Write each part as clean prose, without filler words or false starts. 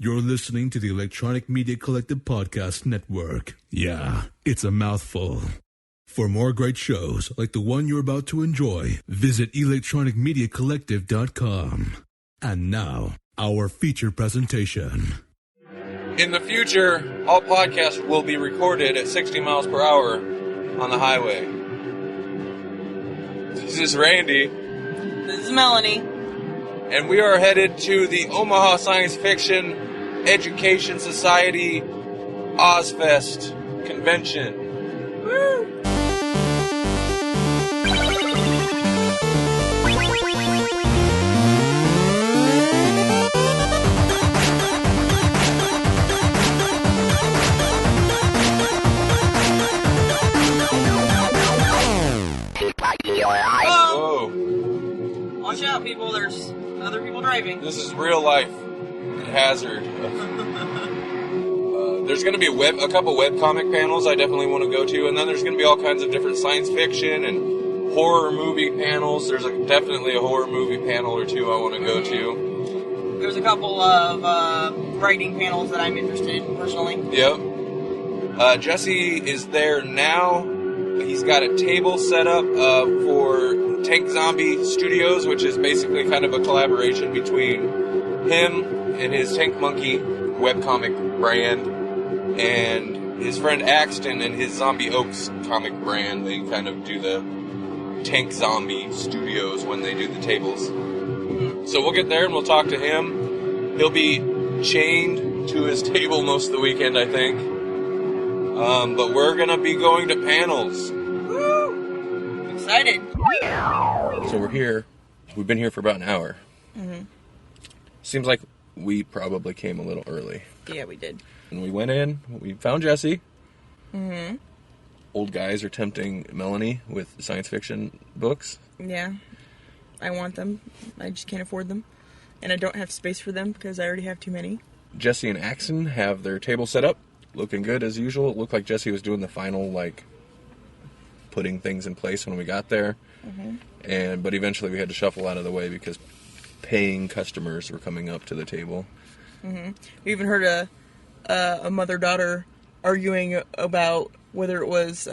You're listening to the Electronic Media Collective Podcast Network. Yeah, it's a mouthful. For more great shows like the one you're about to enjoy, visit electronicmediacollective.com. And now, our feature presentation. In the future, all podcasts will be recorded at 60 miles per hour on the highway. This is Randy. This is Melanie. And we are headed to the Omaha Science Fiction Education Society OSFest convention. Woo! Whoa. Watch out, people. There's other people driving. This is real life hazard. There's going to be a couple webcomic panels I definitely want to go to, and then there's going to be all kinds of different science fiction and horror movie panels. There's definitely a horror movie panel or two I want to go to. There's a couple of writing panels that I'm interested in, personally. Yep. Jesse is there now. He's got a table set up for Tank Zombie Studios, which is basically kind of a collaboration between him and his Tank Monkey webcomic brand and his friend Axton and his Zombie Oaks comic brand. They kind of do the Tank Zombie Studios when they do the tables. So we'll get there and we'll talk to him. He'll be chained to his table most of the weekend, I think. But we're going to be going to panels. Woo! Excited. So we're here. We've been here for about an hour. Mm-hmm. Seems like we probably came a little early. Yeah, we did. And we went in. We found Jesse. Mm-hmm. Old guys are tempting Melanie with science fiction books. Yeah. I want them. I just can't afford them. And I don't have space for them because I already have too many. Jesse and Axton have their table set up. Looking good as usual. It looked like Jesse was doing the final, putting things in place when we got there. Mm-hmm. But eventually we had to shuffle out of the way because paying customers were coming up to the table. Mm-hmm. We even heard a mother-daughter arguing about whether it was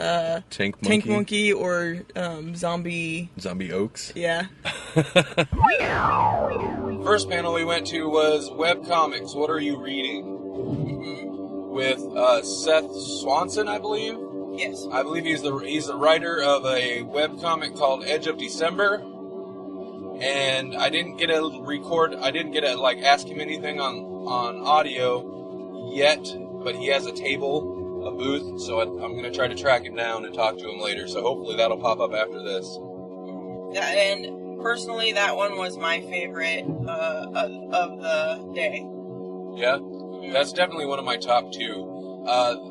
Tank Monkey or Zombie Oaks. Yeah. First panel we went to was webcomics. What are you reading? With Seth Swanson, I believe. Yes. I believe he's the writer of a webcomic called Edge of December. And I didn't get to ask him anything on audio yet, but he has a booth, so I'm going to try to track him down and talk to him later, so hopefully that'll pop up after this. Yeah, and personally, that one was my favorite of the day. Yeah? That's definitely one of my top two.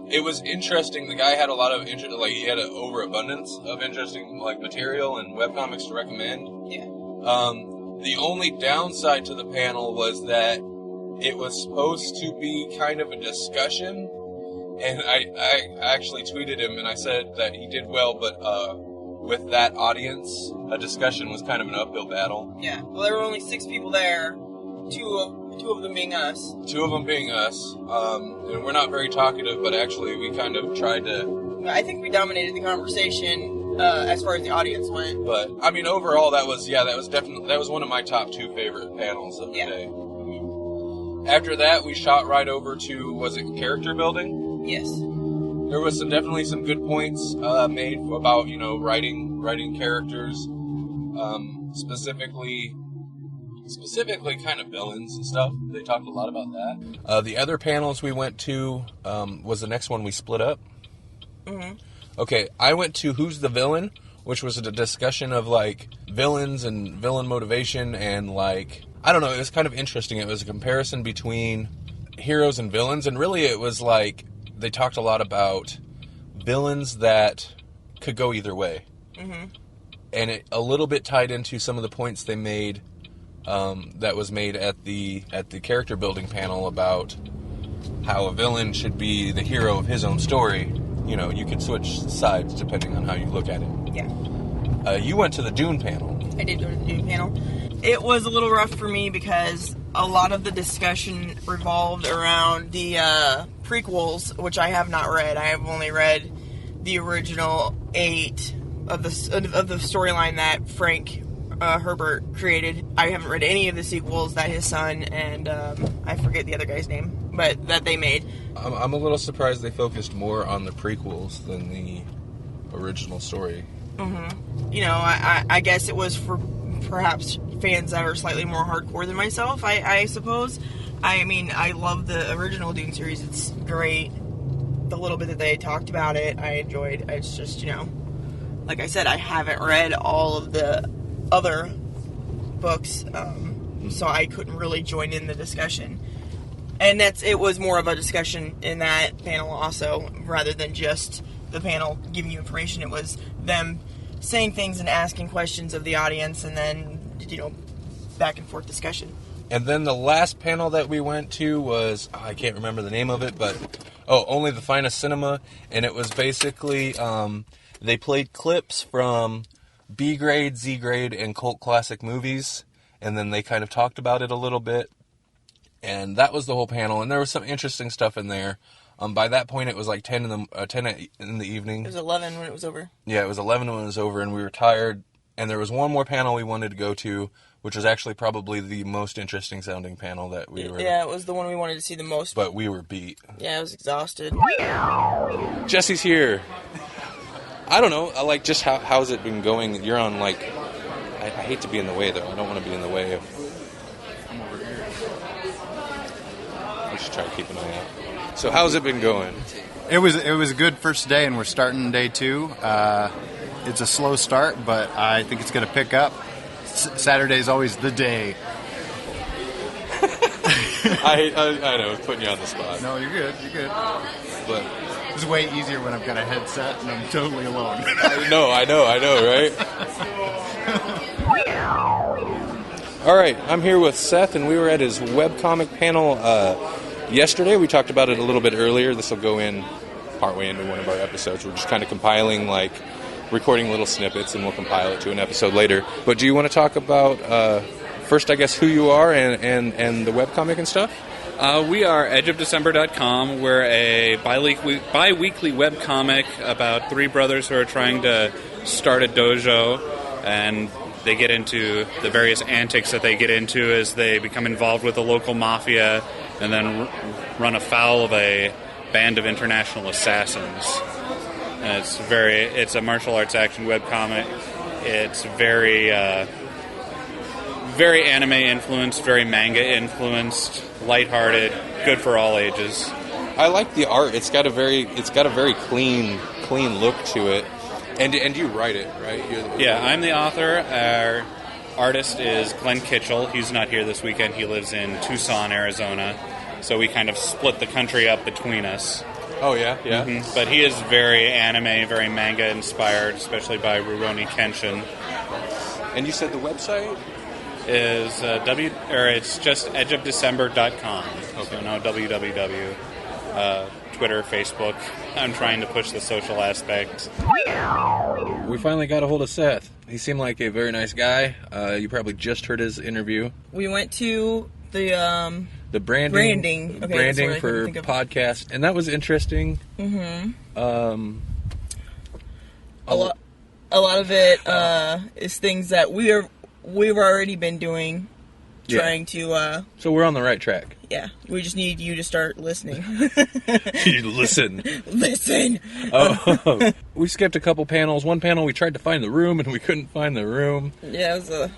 It was interesting. The guy had a lot of he had an overabundance of interesting material and webcomics to recommend. Yeah. The only downside to the panel was that it was supposed to be kind of a discussion, and I actually tweeted him and I said that he did well, but with that audience, a discussion was kind of an uphill battle. Yeah. Well, there were only 6 people there. Two of them being us. Two of them being us. And we're not very talkative, but actually we kind of tried to... I think we dominated the conversation as far as the audience went. But, I mean, overall, that was one of my top 2 favorite panels of the day. Mm-hmm. After that, we shot right over to, was it character building? Yes. There was definitely some good points made about, writing characters, specifically kind of villains and stuff. They talked a lot about that. The other panels we went to was the next one we split up. Mm-hmm. Okay, I went to Who's the Villain, which was a discussion of villains and villain motivation and I don't know, it was kind of interesting. It was a comparison between heroes and villains, and really it was they talked a lot about villains that could go either way. Mm-hmm. And it a little bit tied into some of the points they made that was made at the character building panel about how a villain should be the hero of his own story. You could switch sides depending on how you look at it. Yeah. You went to the Dune panel. I did go to the Dune panel. It was a little rough for me because a lot of the discussion revolved around the prequels, which I have not read. I have only read the original 8 of the storyline that Frank Herbert created. I haven't read any of the sequels that his son and I forget the other guy's name, but that they made. I'm a little surprised they focused more on the prequels than the original story. Mm-hmm. You know, I guess it was for perhaps fans that are slightly more hardcore than myself, I suppose. I mean, I love the original Dune series. It's great. The little bit that they talked about it, I enjoyed. It's just, you know, like I said, I haven't read all of the other books, so I couldn't really join in the discussion. And it was more of a discussion in that panel also, rather than just the panel giving you information. It was them saying things and asking questions of the audience, and then, you know, back and forth discussion. And then the last panel that we went to was, I can't remember the name of it, but, Only the Finest Cinema. And it was basically, they played clips from B grade, Z grade, and cult classic movies. And then they kind of talked about it a little bit. And that was the whole panel. And there was some interesting stuff in there. By that point, it was like 10 in the evening. It was 11 when it was over. Yeah, it was 11 when it was over, and we were tired. And there was one more panel we wanted to go to, which was actually probably the most interesting sounding panel that we were... Yeah, it was the one we wanted to see the most. But we were beat. Yeah, I was exhausted. Jesse's here. I don't know, like, just how's it been going? You're on, like... I hate to be in the way, though. I don't want to be in the way of... I'm over here. We should try to keep an eye out. So how's it been going? It was a good first day, and we're starting day 2. It's a slow start, but I think it's going to pick up. Saturday's always the day. I know, it's putting you on the spot. No, you're good. But it's way easier when I've got a headset and I'm totally alone. I know, right? All right, I'm here with Seth, and we were at his webcomic panel yesterday. We talked about it a little bit earlier. This will go in partway into one of our episodes. We're just kind of compiling, like, recording little snippets, and we'll compile it to an episode later. But do you want to talk about, first, I guess, who you are and the webcomic and stuff? We are edgeofdecember.com. We're a bi-weekly webcomic about 3 brothers who are trying to start a dojo, and they get into the various antics that they get into as they become involved with the local mafia and then run afoul of a band of international assassins. And it's a martial arts action webcomic. It's very anime influenced, very manga influenced, lighthearted, good for all ages. I like the art. It's got a very clean look to it. And you write it, right? Yeah, I'm the author. Our artist is Glenn Kitchell. He's not here this weekend. He lives in Tucson, Arizona. So we kind of split the country up between us. Oh, yeah? Mm-hmm. But he is very anime, very manga inspired, especially by Rurouni Kenshin. And you said the website is it's just edgeofdecember.com. Okay. So no www. Twitter, Facebook. I'm trying to push the social aspect. We finally got a hold of Seth. He seemed like a very nice guy. You probably just heard his interview. We went to the branding for podcast, and that was interesting. Mm-hmm. A lot of it is things that we've already been doing, trying to. So we're on the right track. Yeah, we just need you to start listening. You listen. Listen. Oh, we skipped a couple panels. One panel we tried to find the room and we couldn't find the room. Yeah, it was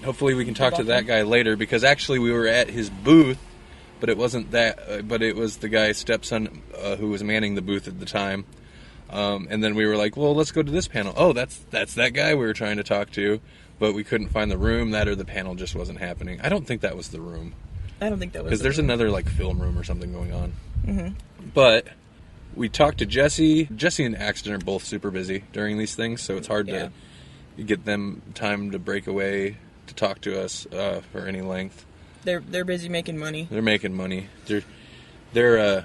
hopefully we can talk to that guy later, because actually we were at his booth, but it wasn't that. But it was the guy's stepson who was manning the booth at the time. And then we were like, well, let's go to this panel. Oh, that's that guy we were trying to talk to, but we couldn't find the room. That or the panel just wasn't happening. I don't think that was the room. I don't think that was. Because there's another like film room or something going on. Mm-hmm. But we talked to Jesse. Jesse and Axton are both super busy during these things, so it's hard to get them time to break away to talk to us for any length. They're busy making money. They're making money. They're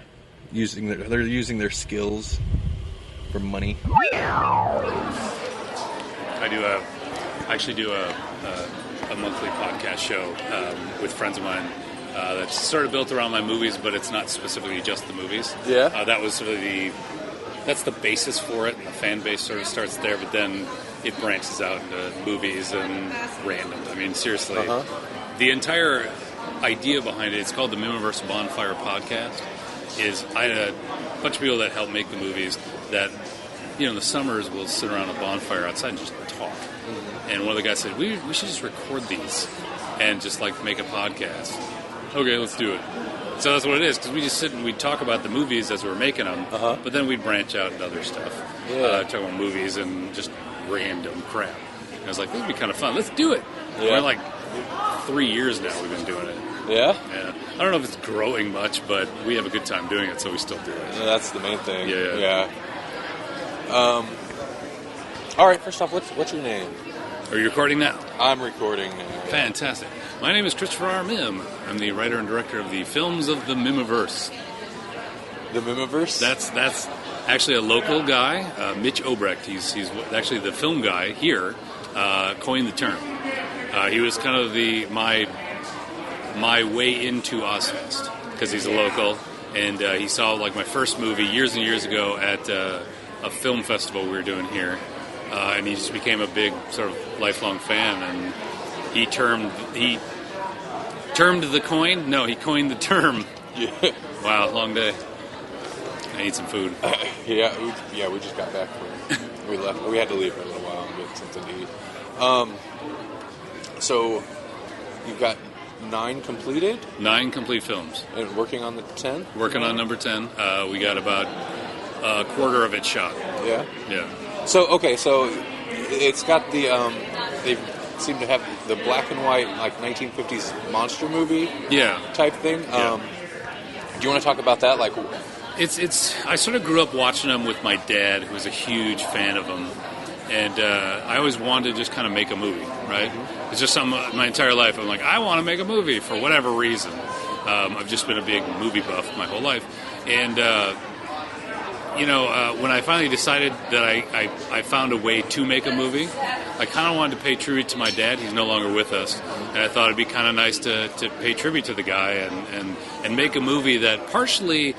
using their skills for money. I actually do a a monthly podcast show with friends of mine that's sort of built around my movies, but it's not specifically just the movies. Yeah. That was sort of that's the basis for it, and the fan base sort of starts there, but then it branches out into movies and random. I mean, seriously, the entire idea behind it, it's called the Mihmiverse Bonfire Podcast, is I had a bunch of people that help make the movies that, in the summers we'll sit around a bonfire outside and just talk. And one of the guys said, we should just record these and just make a podcast. Okay, let's do it. So that's what it is, because we just sit and we'd talk about the movies as we were making them, but then we'd branch out into other stuff. Talk about movies and just random crap. And I was like, this would be kind of fun. Let's do it. Yeah. We're 3 years now we've been doing it. Yeah? Yeah. I don't know if it's growing much, but we have a good time doing it, so we still do it. Yeah, that's the main thing. Yeah. All right, first off, what's your name? Are you recording now? I'm recording now. Yeah. Fantastic. My name is Christopher R. Mihm. I'm the writer and director of the films of the Mihmiverse. The Mihmiverse? That's actually a local guy, Mitch Obrecht. He's actually the film guy here, coined the term. He was kind of my way into OSFest, because he's a local, and he saw my first movie years and years ago at a film festival we were doing here, and he just became a big sort of lifelong fan, and he termed the coin? No, he coined the term. Yeah. Wow, long day. I need some food. We just got back. We left. We had to leave for a little while and get something to eat. So you've got 9 completed? 9 complete films. And working on the 10th? Working on number 10. We got about a quarter of it shot. Yeah? Yeah. So it's got the, they seem to have the black and white, 1950s monster movie type thing. Yeah. Do you want to talk about that? I sort of grew up watching them with my dad, who was a huge fan of them. And I always wanted to just kind of make a movie, right? Mm-hmm. It's just my entire life. I'm I want to make a movie for whatever reason. I've just been a big movie buff my whole life. And, when I finally decided that I found a way to make a movie, I kind of wanted to pay tribute to my dad. He's no longer with us. And I thought it'd be kind of nice to pay tribute to the guy and make a movie that partially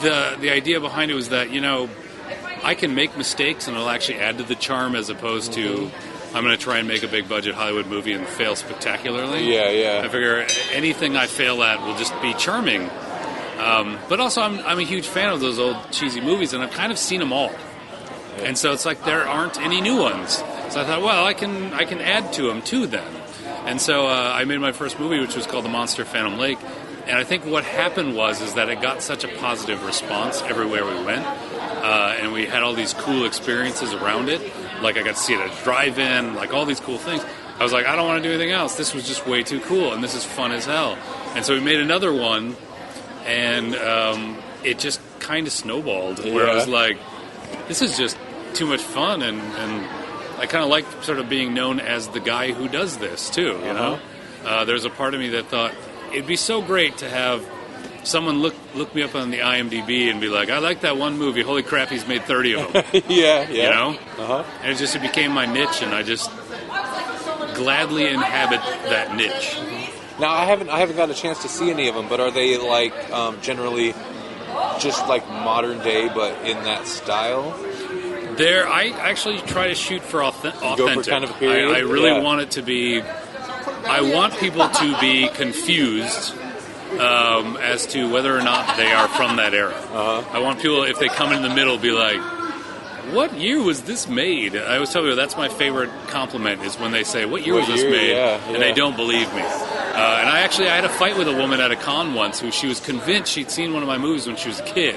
the idea behind it was that, I can make mistakes and it'll actually add to the charm, as opposed to I'm going to try and make a big budget Hollywood movie and fail spectacularly. Yeah. I figure anything I fail at will just be charming. But also I'm a huge fan of those old cheesy movies, and I've kind of seen them all. Yeah. And so it's there aren't any new ones. So I thought, well, I can add to them too then. And so I made my first movie, which was called The Monster Phantom Lake. And I think what happened is that it got such a positive response everywhere we went. And we had all these cool experiences around it. I got to see it at a drive-in, all these cool things. I was I don't want to do anything else. This was just way too cool, and this is fun as hell. And so we made another one, and it just kind of snowballed, where I was this is just too much fun, and I kind of like sort of being known as the guy who does this, too, you know? There's a part of me that thought, it'd be so great to have someone look me up on the IMDb and be I like that one movie. Holy crap, he's made 30 of them. Yeah. You know? And it became my niche, and I just gladly inhabit that niche. Now, I haven't got a chance to see any of them, but are they generally just modern day, but in that style? I actually try to shoot for authentic. Go for kind of a period? I really want it to be. I want people to be confused as to whether or not they are from that era. I want people, if they come in the middle, be what year was this made? I always tell people that's my favorite compliment, is when they say, what year was this made? And they don't believe me. And I had a fight with a woman at a con once who she was convinced she'd seen one of my movies when she was a kid.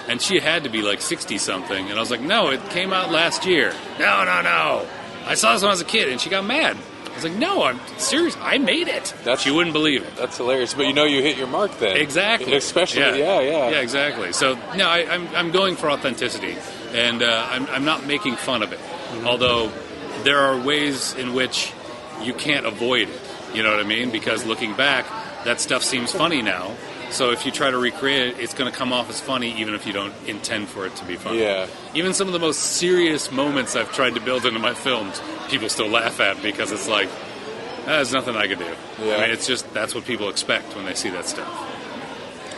And she had to be 60-something. And I was no, it came out last year. No. I saw this when I was a kid. And she got mad. I was no, I'm serious. I made it. She wouldn't believe it. That's hilarious. But you hit your mark then. Exactly. Especially, Yeah, exactly. So, no, I'm going for authenticity. And I'm not making fun of it. Mm-hmm. Although there are ways in which you can't avoid it. You know what I mean? Because looking back, that stuff seems funny now. So if you try to recreate it, it's going to come off as funny even if you don't intend for it to be funny. Yeah. Even some of the most serious moments I've tried to build into my films, people still laugh at because it's There's nothing I could do. Yeah. I mean, it's just that's what people expect when they see that stuff.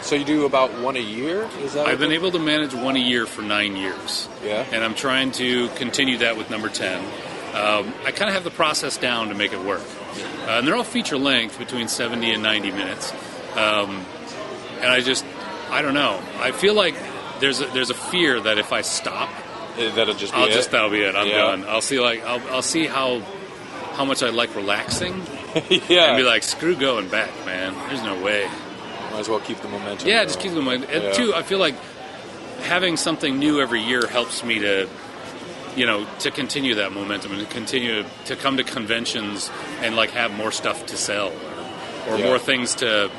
So you do about one a year? Is that? I've been able to manage one a year for 9 years. Yeah. And I'm trying to continue that with number 10. I kind of have the process down to make it work. And they're all feature length, between 70 and 90 minutes. And I don't know. I feel like there's a fear that if I stop, that'll be it. That'll be it. I'm done. I'll see how much I like relaxing. Yeah. And be like, screw going back, man. There's no way. Might as well keep the momentum. Yeah, just keep the momentum. And two, I feel like having something new every year helps me to, to continue that momentum and to continue to come to conventions and like have more stuff to sell or more things to.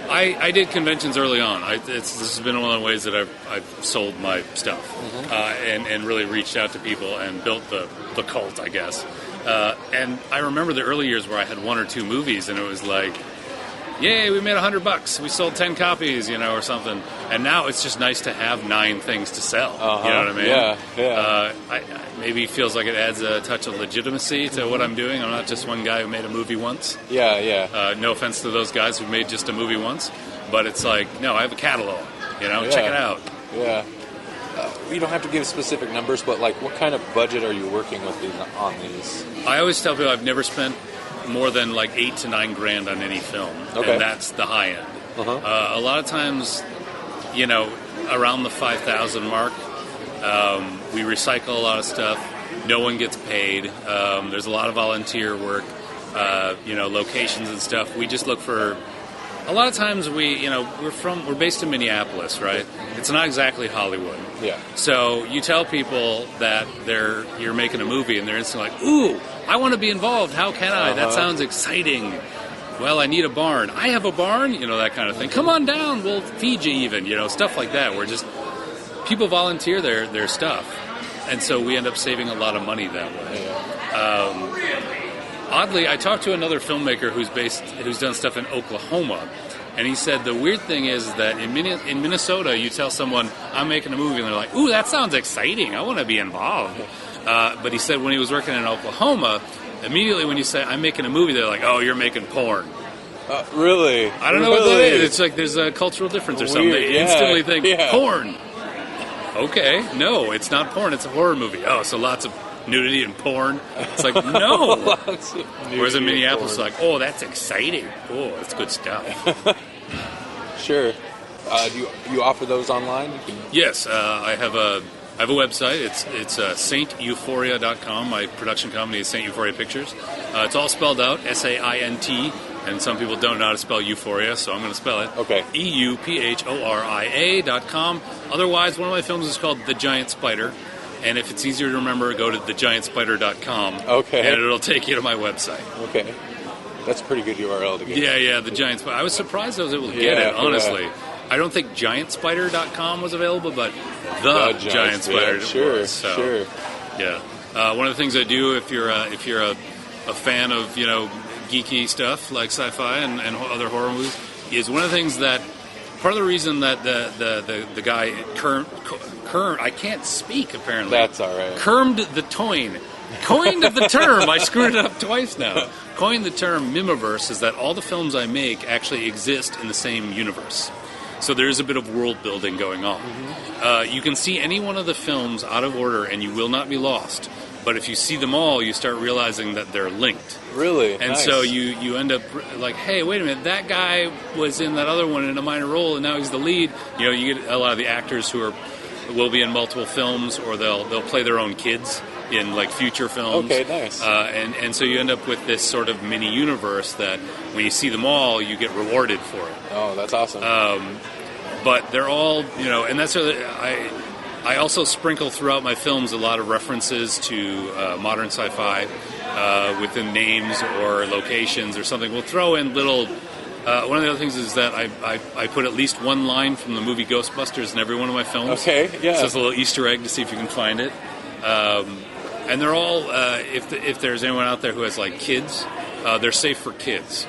I did conventions early on. This has been one of the ways that I've sold my stuff and really reached out to people and built the cult, I guess. And I remember the early years where I had 1 or 2 movies, and it was like, yay, we made $100. We sold 10 copies, or something. And now it's just nice to have 9 things to sell. You know what I mean? Yeah. Maybe it feels like it adds a touch of legitimacy to what I'm doing. I'm not just one guy who made a movie once. Yeah. No offense to those guys who made just a movie once, but it's like, no, I have a catalog. Check it out. Yeah. You don't have to give specific numbers, but like, what kind of budget are you working with on these? I always tell people I've never spent more than like $8,000 to $9,000 on any film, and that's the high end. A lot of times, around the 5,000 mark, we recycle a lot of stuff. No one gets paid. There's a lot of volunteer work, locations and stuff. We just look for. A lot of times we're based in Minneapolis, right? It's not exactly Hollywood. Yeah. So you tell people that you're making a movie, and they're instantly like, "Ooh, I want to be involved. How can I? That sounds exciting." Well, I need a barn. I have a barn, that kind of thing. Come on down, we'll feed you even, stuff like that. Where just people volunteer their stuff, and so we end up saving a lot of money that way. Yeah. Oddly, I talked to another filmmaker who's done stuff in Oklahoma, and he said the weird thing is that in Minnesota, you tell someone, I'm making a movie, and they're like, ooh, that sounds exciting, I want to be involved. But he said when he was working in Oklahoma, immediately when you say, I'm making a movie, they're like, oh, you're making porn. Really? I don't know what that is. It's like there's a cultural difference or something. They instantly think, porn. Okay, no, it's not porn, it's a horror movie. Oh, so lots of nudity and porn. It's like, no. Whereas in Minneapolis, it's like, oh, that's exciting. Oh, that's good stuff. Sure. Do you offer those online? Yes, I have a website. It's sainteuphoria.com. My production company is Saint Euphoria Pictures. It's all spelled out, SAINT, and some people don't know how to spell euphoria, so I'm going to spell it. Okay. EUPHORIA.com. Otherwise, one of my films is called The Giant Spider. And if it's easier to remember, go to thegiantspider.com. Okay. And it'll take you to my website. Okay. That's a pretty good URL to get. Yeah, The Giant Spider. I was surprised I was able to get it, honestly. Yeah. I don't think giantspider.com was available, but the Giant Spider was. Sure. Yeah. One of the things I do if you're a fan of, geeky stuff like sci-fi and other horror movies is one of the things that part of the reason that the guy I can't speak apparently. That's all right. Coined the term. I screwed it up twice now. Coined the term Mimiverse is that all the films I make actually exist in the same universe. So there's a bit of world building going on. Mm-hmm. You can see any one of the films out of order and you will not be lost. But if you see them all, you start realizing that they're linked. Really? And nice. so you end up like, hey, wait a minute, that guy was in that other one in a minor role, and now he's the lead. You get a lot of the actors who will be in multiple films, or they'll play their own kids in like future films. Okay, nice. And so you end up with this sort of mini universe that when you see them all, you get rewarded for it. Oh, that's awesome. But they're all, and that's what I also sprinkle throughout my films a lot of references to modern sci-fi within names or locations or something. We'll throw in little... one of the other things is that I put at least one line from the movie Ghostbusters in every one of my films. Okay, yeah. So it's a little Easter egg to see if you can find it. And they're all, if there's anyone out there who has like kids, they're safe for kids.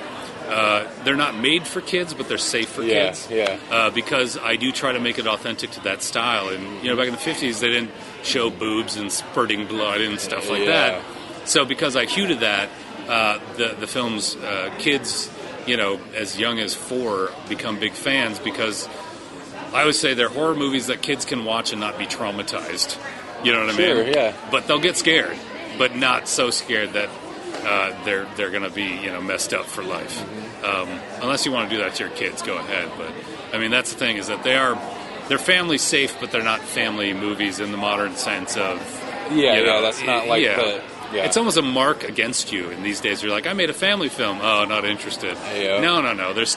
They're not made for kids, but they're safe for kids. Yeah. Because I do try to make it authentic to that style. And, back in the 50s, they didn't show boobs and spurting blood and stuff like that. So because I hew to that, the films, kids, as young as 4 become big fans because I always say they're horror movies that kids can watch and not be traumatized. You know what I mean? Sure, yeah. But they'll get scared, but not so scared that they're going to be messed up for life. Unless you want to do that to your kids, go ahead. But I mean, that's the thing is that they're family safe, but they're not family movies in the modern sense of that's not like It's almost a mark against you in these days. You're like, I made a family film. Oh, not interested. Yeah. No. There's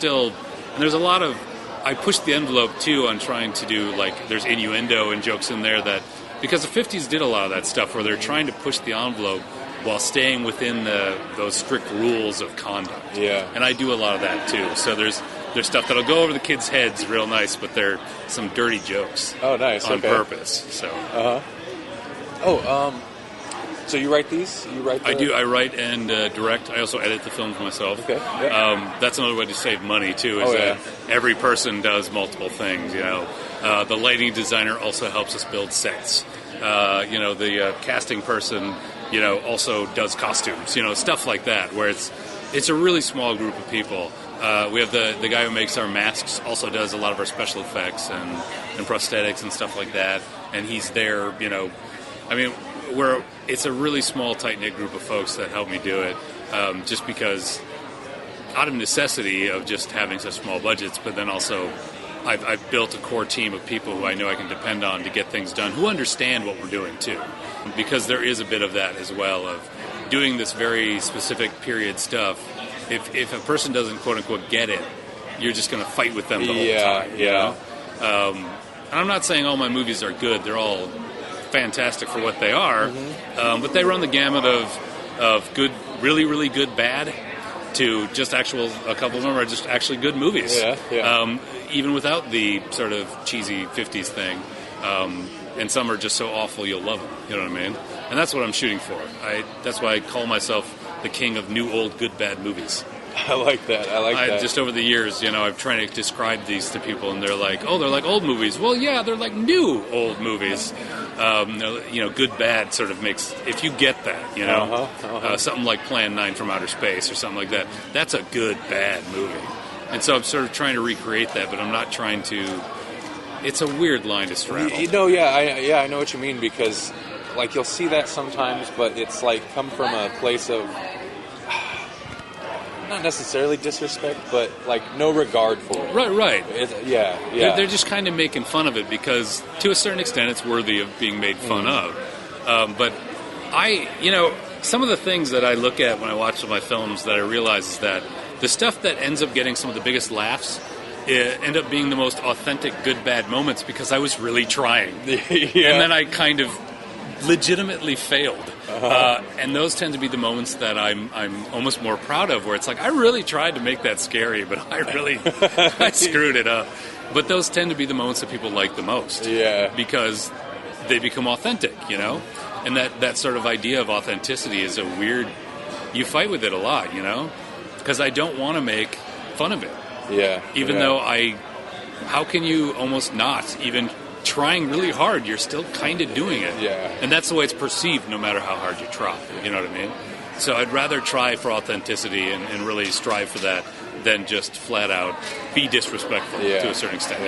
a lot of. I pushed the envelope too on trying to do there's innuendo and jokes in there that because the 50s did a lot of that stuff where they're trying to push the envelope while staying within those strict rules of conduct. Yeah. And I do a lot of that too. So there's stuff that'll go over the kids' heads real nice, but they're some dirty jokes. Oh, nice. On purpose. So. So you write these? I do. I write and direct. I also edit the films myself. Okay. Yeah. That's another way to save money too. Is that every person does multiple things. The lighting designer also helps us build sets. The casting person, also does costumes. Stuff like that. Where it's a really small group of people. We have the guy who makes our masks also does a lot of our special effects and prosthetics and stuff like that. And he's there. It's a really small, tight-knit group of folks that help me do it, just because, out of necessity of just having such small budgets, but then also I've built a core team of people who I know I can depend on to get things done, who understand what we're doing, too. Because there is a bit of that as well, of doing this very specific period stuff. If a person doesn't, quote-unquote, get it, you're just going to fight with them the whole time. Yeah. And I'm not saying all my movies are good. They're all fantastic for what they are, but they run the gamut of good, really, really good, bad, to just a couple of them are just actually good movies. Yeah. Even without the sort of cheesy 50s thing. And some are just so awful you'll love them. You know what I mean? And that's what I'm shooting for. That's why I call myself the king of new, old, good, bad movies. I like that. Just over the years, I've tried to describe these to people, and they're like, "Oh, they're like old movies." Well, yeah, they're like new old movies. Good, bad sort of makes, if you get that, something like Plan 9 from Outer Space or something like that. That's a good, bad movie. And so I'm sort of trying to recreate that, but I'm not trying to. It's a weird line to straddle. I know what you mean, because you'll see that sometimes, but it's come from a place of. Not necessarily disrespect, but no regard for it. Right. Yeah. They're just kind of making fun of it because, to a certain extent, it's worthy of being made fun of. But some of the things that I look at when I watch my films that I realize is that the stuff that ends up getting some of the biggest laughs end up being the most authentic good, bad moments because I was really trying. And then I kind of legitimately failed. And those tend to be the moments that I'm almost more proud of, where it's I really tried to make that scary, but I screwed it up. But those tend to be the moments that people like the most. Yeah. Because they become authentic, And that sort of idea of authenticity is a weird... You fight with it a lot, Because I don't want to make fun of it. Yeah. Even though how can you almost not even... trying really hard, you're still kind of doing it. Yeah. And that's the way it's perceived no matter how hard you try. You know what I mean? So I'd rather try for authenticity and really strive for that than just flat out be disrespectful to a certain extent,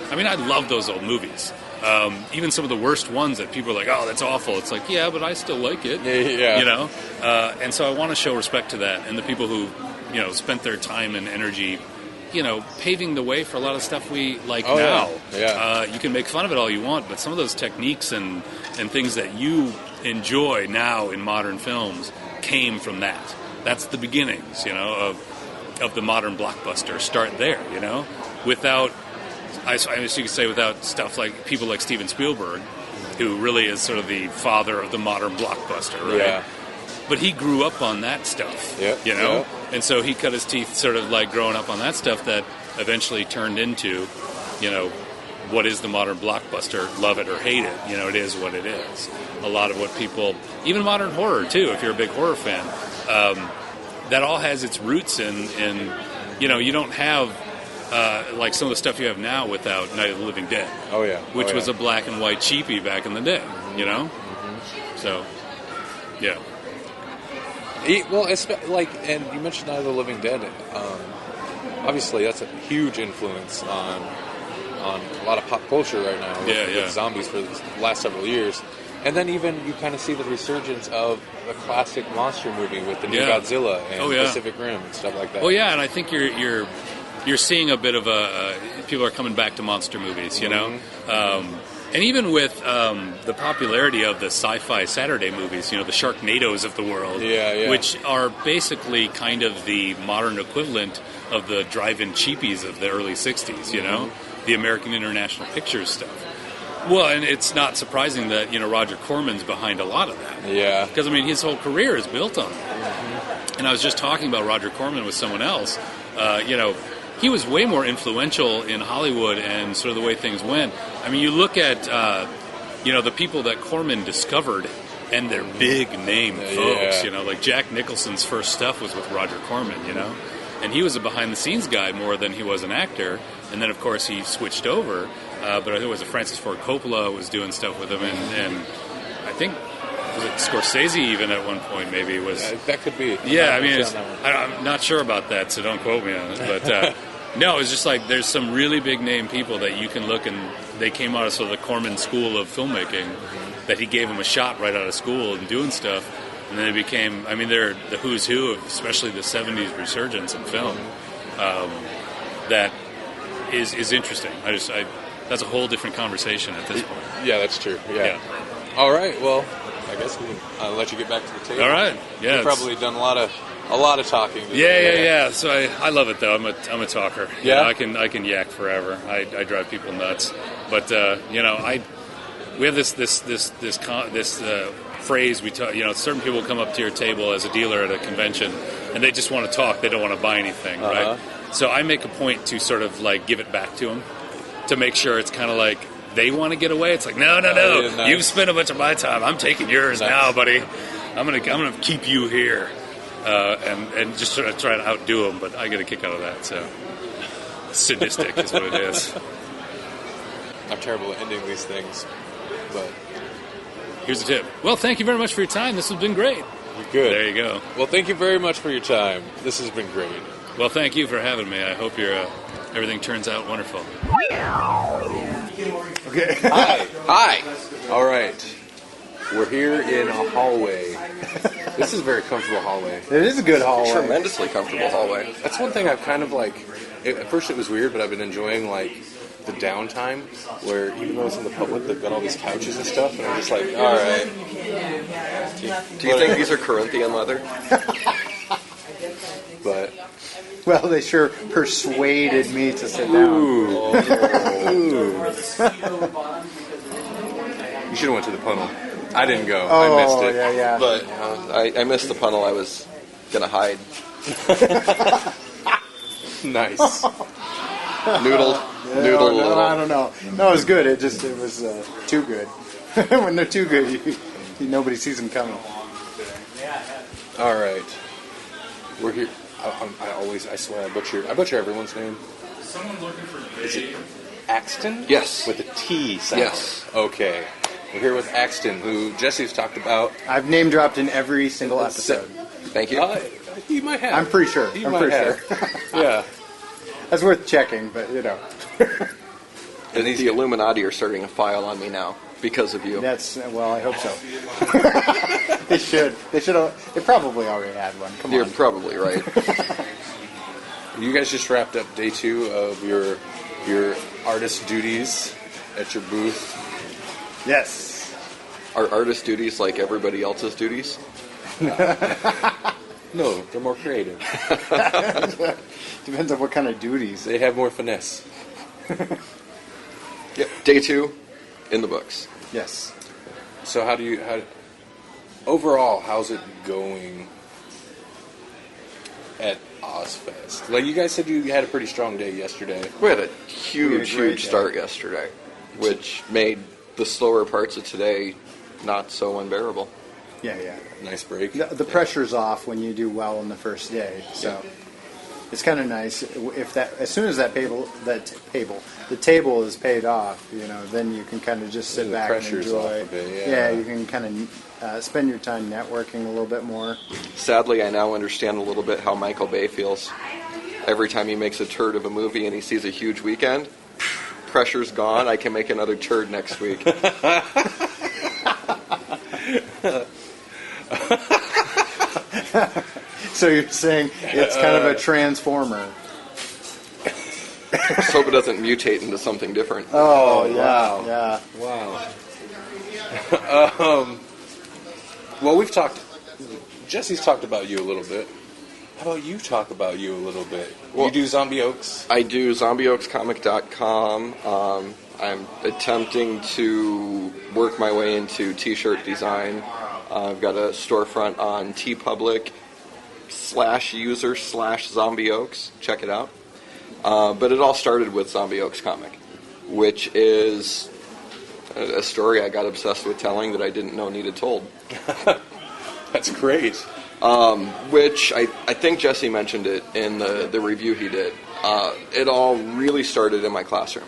I mean, I love those old movies. Even some of the worst ones that people are like, oh, that's awful. It's yeah, but I still like it. Yeah. And so I want to show respect to that. And the people who, spent their time and energy paving the way for a lot of stuff we like now. Yeah. You can make fun of it all you want, but some of those techniques and things that you enjoy now in modern films came from that. That's the beginnings, of the modern blockbuster. Start there, Without, I guess you could say, without stuff like people like Steven Spielberg, who really is sort of the father of the modern blockbuster, right? Yeah. But he grew up on that stuff, Yeah. And so he cut his teeth sort of growing up on that stuff that eventually turned into, what is the modern blockbuster, love it or hate it, it is what it is. A lot of what people, even modern horror too, if you're a big horror fan, that all has its roots in you don't have some of the stuff you have now without Night of the Living Dead. Oh, yeah. Which was a black and white cheapie back in the day, So, yeah. And you mentioned Night of the Living Dead. Obviously, that's a huge influence on a lot of pop culture right now. With zombies for the last several years. And then even you kind of see the resurgence of the classic monster movie with the new Godzilla and Pacific Rim and stuff like that. Oh yeah, and I think you're seeing a bit of people are coming back to monster movies, you know. And even with the popularity of the Sci-Fi Saturday movies, you know, the Sharknadoes of the world, which are basically kind of the modern equivalent of the drive-in cheapies of the early 60s, you know, the American International Pictures stuff. Well, and it's not surprising that, you know, Roger Corman's behind a lot of that. Yeah. Because, I mean, his whole career is built on it. And I was just talking about Roger Corman with someone else. You know, he was way more influential in Hollywood and sort of the way things went. I mean, you look at, you know, the people that Corman discovered and they're big-name folks, you know, like Jack Nicholson's first stuff was with Roger Corman, you know. And he was a behind-the-scenes guy more than he was an actor. And then, of course, he switched over. But I think it was Francis Ford Coppola was doing stuff with him. And I think, was it Scorsese even at one point maybe was... that could be. Yeah, I mean, I'm not sure about that, so don't quote me on it. But, no, it's just like there's some really big-name people that you can look and they came out of sort of the Corman school of filmmaking that he gave them a shot right out of school and doing stuff. And then it became, I mean, they're the who's who of especially the 70s resurgence in film. That is interesting. That's a whole different conversation at this point. Yeah, that's true. Yeah. All right. Well, I guess we can let you get back to the table. All right. Yeah. You've probably done a lot of talking. Yeah. So I love it though. I'm a talker. Yeah. You know, I can yak forever. I drive people nuts. But you know, we have this phrase we talk. You know, certain people come up to your table as a dealer at a convention, and they just want to talk. They don't want to buy anything, right? So I make a point to sort of like give it back to them, to make sure it's kind of like they want to get away. It's like, no. Nice. You've spent a bunch of my time. I'm taking yours now, buddy. I'm gonna keep you here, and just sort of try to outdo them. But I get a kick out of that. So sadistic is what it is. I'm terrible at ending these things, but here's the tip. Well, thank you very much for your time. This has been great. You're good. There you go. Well, thank you very much for your time. This has been great. Well, thank you for having me. I hope everything turns out wonderful. Okay. Hi. All right. We're here in a hallway. This is a very comfortable hallway. It is a good hallway. Tremendously comfortable hallway. That's one thing I've kind of like... At first it was weird, but I've been enjoying like the downtime where even though it's in the public, they've got all these couches and stuff, and I'm just like, all right. Do you think these are Corinthian leather? But... Well, they sure persuaded me to sit down. Ooh. You should have went to the funnel. I didn't go. I missed it. Yeah. But I missed the funnel. I was going to hide. Nice. Noodle. No, I don't know. No, it was good. It was too good. When they're too good, nobody sees them coming. All right. We're here. I swear I butcher everyone's name. Someone looking for Is it Axton? Yes. With a T sound. Yes. Okay. We're here with Axton, who Jesse's talked about. I've name dropped in every single episode. Thank you. He might have. I'm pretty sure. He might have. Yeah. That's worth checking, but you know. And the Illuminati are starting a file on me now because of you. Well, I hope so. They should. They probably already had one. Come on. You're probably right. You guys just wrapped up day 2 of your artist duties at your booth. Yes. Are artist duties like everybody else's duties? No, they're more creative. Depends on what kind of duties. They have more finesse. Yep. Day 2 in the books. Yes. So overall, how's it going at OSFest? Like you guys said, you had a pretty strong day yesterday. We had a huge start yesterday, which made the slower parts of today not so unbearable. Yeah. Nice break. The pressure's off when you do well on the first day. So it's kind of nice if that as soon as the table is paid off, then you can kind of just sit back and enjoy. Yeah, you can kind of spend your time networking a little bit more. Sadly, I now understand a little bit how Michael Bay feels. Every time he makes a turd of a movie and he sees a huge weekend, pressure's gone. I can make another turd next week. So you're saying it's kind of a transformer. Just hope it doesn't mutate into something different. Oh, yeah. Wow. Well, Jesse's talked about you a little bit. How about you talk about you a little bit? Well, you do Zombie Oaks? I do zombieoakscomic.com. I'm attempting to work my way into t-shirt design. I've got a storefront on tpublic/user/Zombie Oaks. Check it out. But it all started with Zombie Oaks Comic, which is a story I got obsessed with telling that I didn't know needed told. That's great. Which I think Jesse mentioned it in the review he did. It all really started in my classroom.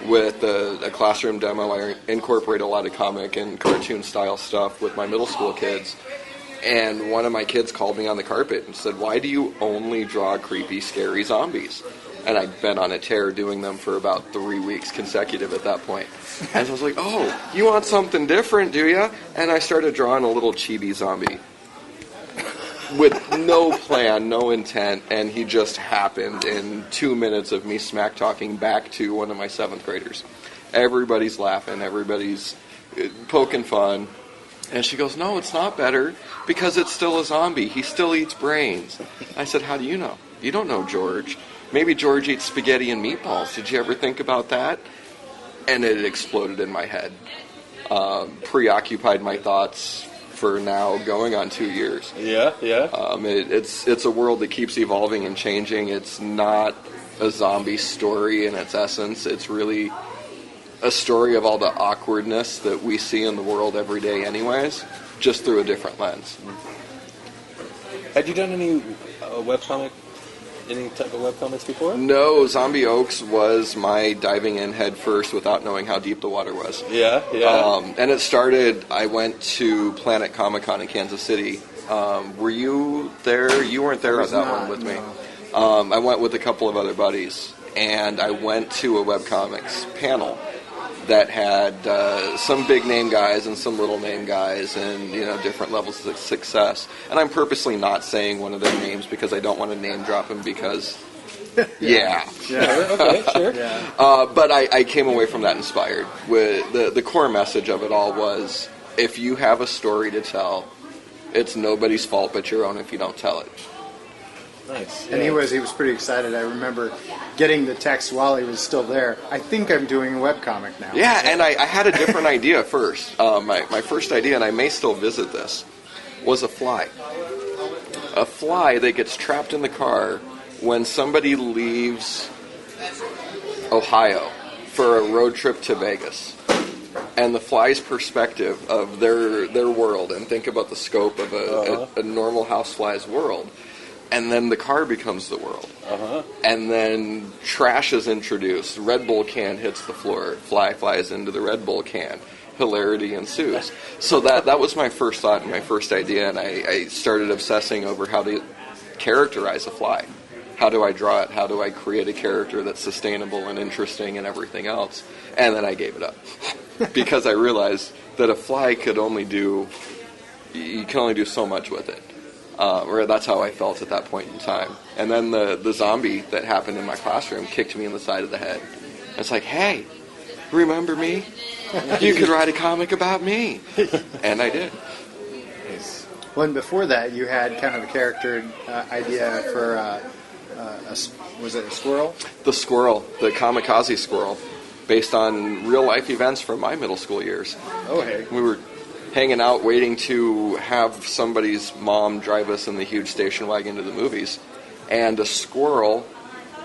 With a classroom demo, I incorporate a lot of comic and cartoon style stuff with my middle school kids. And one of my kids called me on the carpet and said, "Why do you only draw creepy, scary zombies?" And I'd been on a tear doing them for about 3 weeks consecutive at that point. And I was like, "Oh, you want something different, do you?" And I started drawing a little chibi zombie. With no plan, no intent, and he just happened in 2 minutes of me smack talking back to one of my 7th graders. Everybody's laughing, everybody's poking fun, and she goes, "No, it's not better, because it's still a zombie. He still eats brains." I said, "How do you know? You don't know George. Maybe George eats spaghetti and meatballs. Did you ever think about that?" And it exploded in my head. Preoccupied my thoughts for now going on 2 years. Yeah. It's a world that keeps evolving and changing. It's not a zombie story in its essence. It's really a story of all the awkwardness that we see in the world every day anyways, just through a different lens. Had you done any any type of webcomics before? No, Zombie Oaks was my diving in head first without knowing how deep the water was. Yeah. And it started, I went to Planet Comic-Con in Kansas City. Were you there? You weren't there at that one with me. I went with a couple of other buddies, and I went to a webcomics panel that had some big name guys and some little name guys and different levels of success. And I'm purposely not saying one of their names because I don't want to name drop them because yeah. Okay, sure. But I came away from that inspired. With the core message of it all was, if you have a story to tell, it's nobody's fault but your own if you don't tell it. Nice. And he was pretty excited. I remember getting the text while he was still there. I think I'm doing a webcomic now. Yeah, and I had a different idea first. My first idea, and I may still visit this, was a fly. A fly that gets trapped in the car when somebody leaves Ohio for a road trip to Vegas. And the fly's perspective of their world, and think about the scope of a normal housefly's world. And then the car becomes the world. And then trash is introduced. Red Bull can hits the floor. Fly flies into the Red Bull can. Hilarity ensues. So that was my first thought and my first idea. And I started obsessing over how to characterize a fly. How do I draw it? How do I create a character that's sustainable and interesting and everything else? And then I gave it up. Because I realized that a fly you can only do so much with it. Or that's how I felt at that point in time. And then the zombie that happened in my classroom kicked me in the side of the head. It's like, "Hey, remember me? You could write a comic about me." And I did. Well, and before that, you had kind of a character idea for, was it a squirrel? The squirrel, the kamikaze squirrel, based on real-life events from my middle school years. Oh, hey. We were hanging out waiting to have somebody's mom drive us in the huge station wagon to the movies. And a squirrel,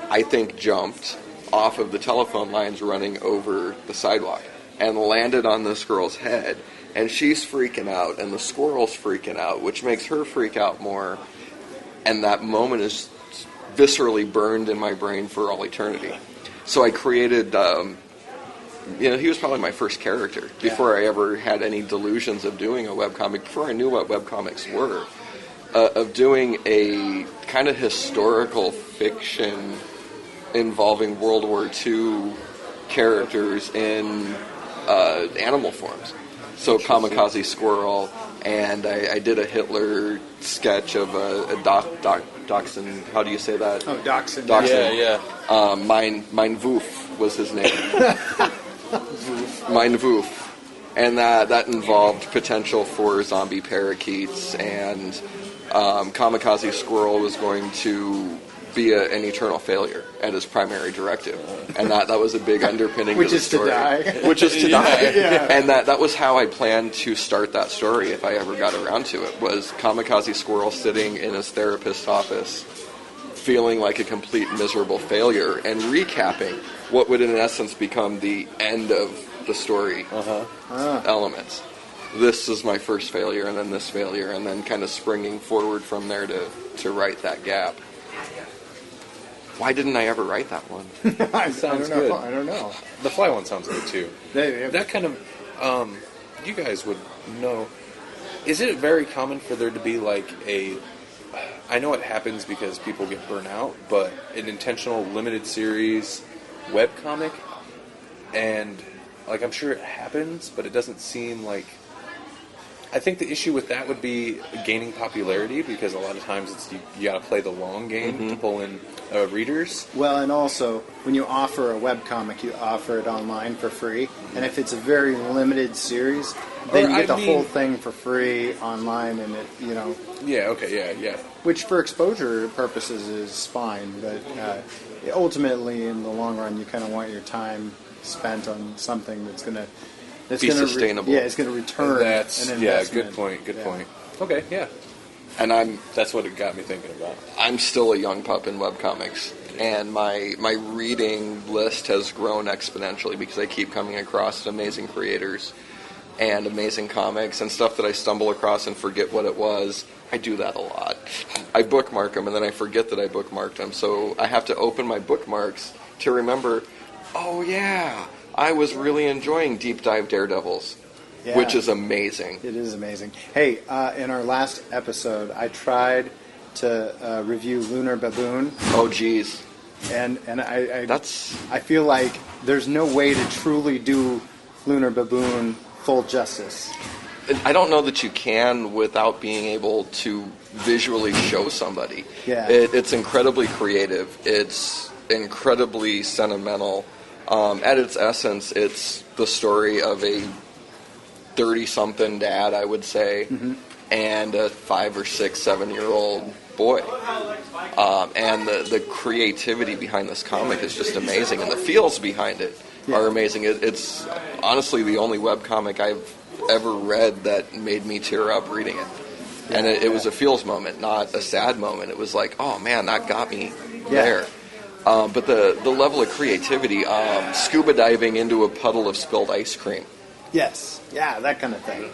I think, jumped off of the telephone lines running over the sidewalk and landed on this girl's head. And she's freaking out, and the squirrel's freaking out, which makes her freak out more. And that moment is viscerally burned in my brain for all eternity. So I created, he was probably my first character before I ever had any delusions of doing a webcomic, before I knew what webcomics were, of doing a kind of historical fiction involving World War II characters in animal forms. So Kamikaze Squirrel, and I did a Hitler sketch of a Dachshund. How do you say that? Oh, Dachshund. Yeah. Mein Woof was his name. Mein Woof. And that involved potential for zombie parakeets, and Kamikaze Squirrel was going to be an eternal failure at his primary directive, and that was a big underpinning Which to the is story. to die. Which is to die. Yeah. And that was how I planned to start that story if I ever got around to it, was Kamikaze Squirrel sitting in his therapist's office feeling like a complete miserable failure and recapping what would in essence become the end of the story elements. This is my first failure, and then this failure, and then kind of springing forward from there to write that gap. Why didn't I ever write that one? I Sounds don't know. good. I don't know. The Fly one sounds good too. They- That kind of, you guys would know. Is it very common for there to be like I know it happens because people get burnt out, but an intentional limited series webcomic, and like I'm sure it happens, but it doesn't seem like. I think the issue with that would be gaining popularity, because a lot of times it's you got to play the long game to pull in readers. Well, and also, when you offer a webcomic, you offer it online for free. And if it's a very limited series, then you get the whole thing for free online, and Yeah. Okay. Yeah. which for exposure purposes is fine. But ultimately, in the long run, you kind of want your time spent on something that's going to Be sustainable. it's going to return That's an investment. Good point. Good point. Okay. Yeah. And That's what it got me thinking about. I'm still a young pup in webcomics, and my reading list has grown exponentially because I keep coming across amazing creators and amazing comics and stuff that I stumble across and forget what it was. I do that a lot. I bookmark them, and then I forget that I bookmarked them, so I have to open my bookmarks to remember, oh yeah, I was really enjoying Deep Dive Daredevils, which is amazing. It is amazing. Hey, in our last episode, I tried to review Lunar Baboon. Oh, geez. And I feel like there's no way to truly do Lunar Baboon full justice. I don't know that you can without being able to visually show somebody. Yeah. It's incredibly creative. It's incredibly sentimental. At its essence, it's the story of a 30-something dad, I would say, and a 5 or 6, 7-year-old boy. And the creativity behind this comic is just amazing, and the feels behind it are amazing. It's honestly the only webcomic I've ever read that made me tear up reading it. And it was a feels moment, not a sad moment. It was like, oh man, that got me there. But the level of creativity, scuba diving into a puddle of spilled ice cream. Yes. Yeah, that kind of thing.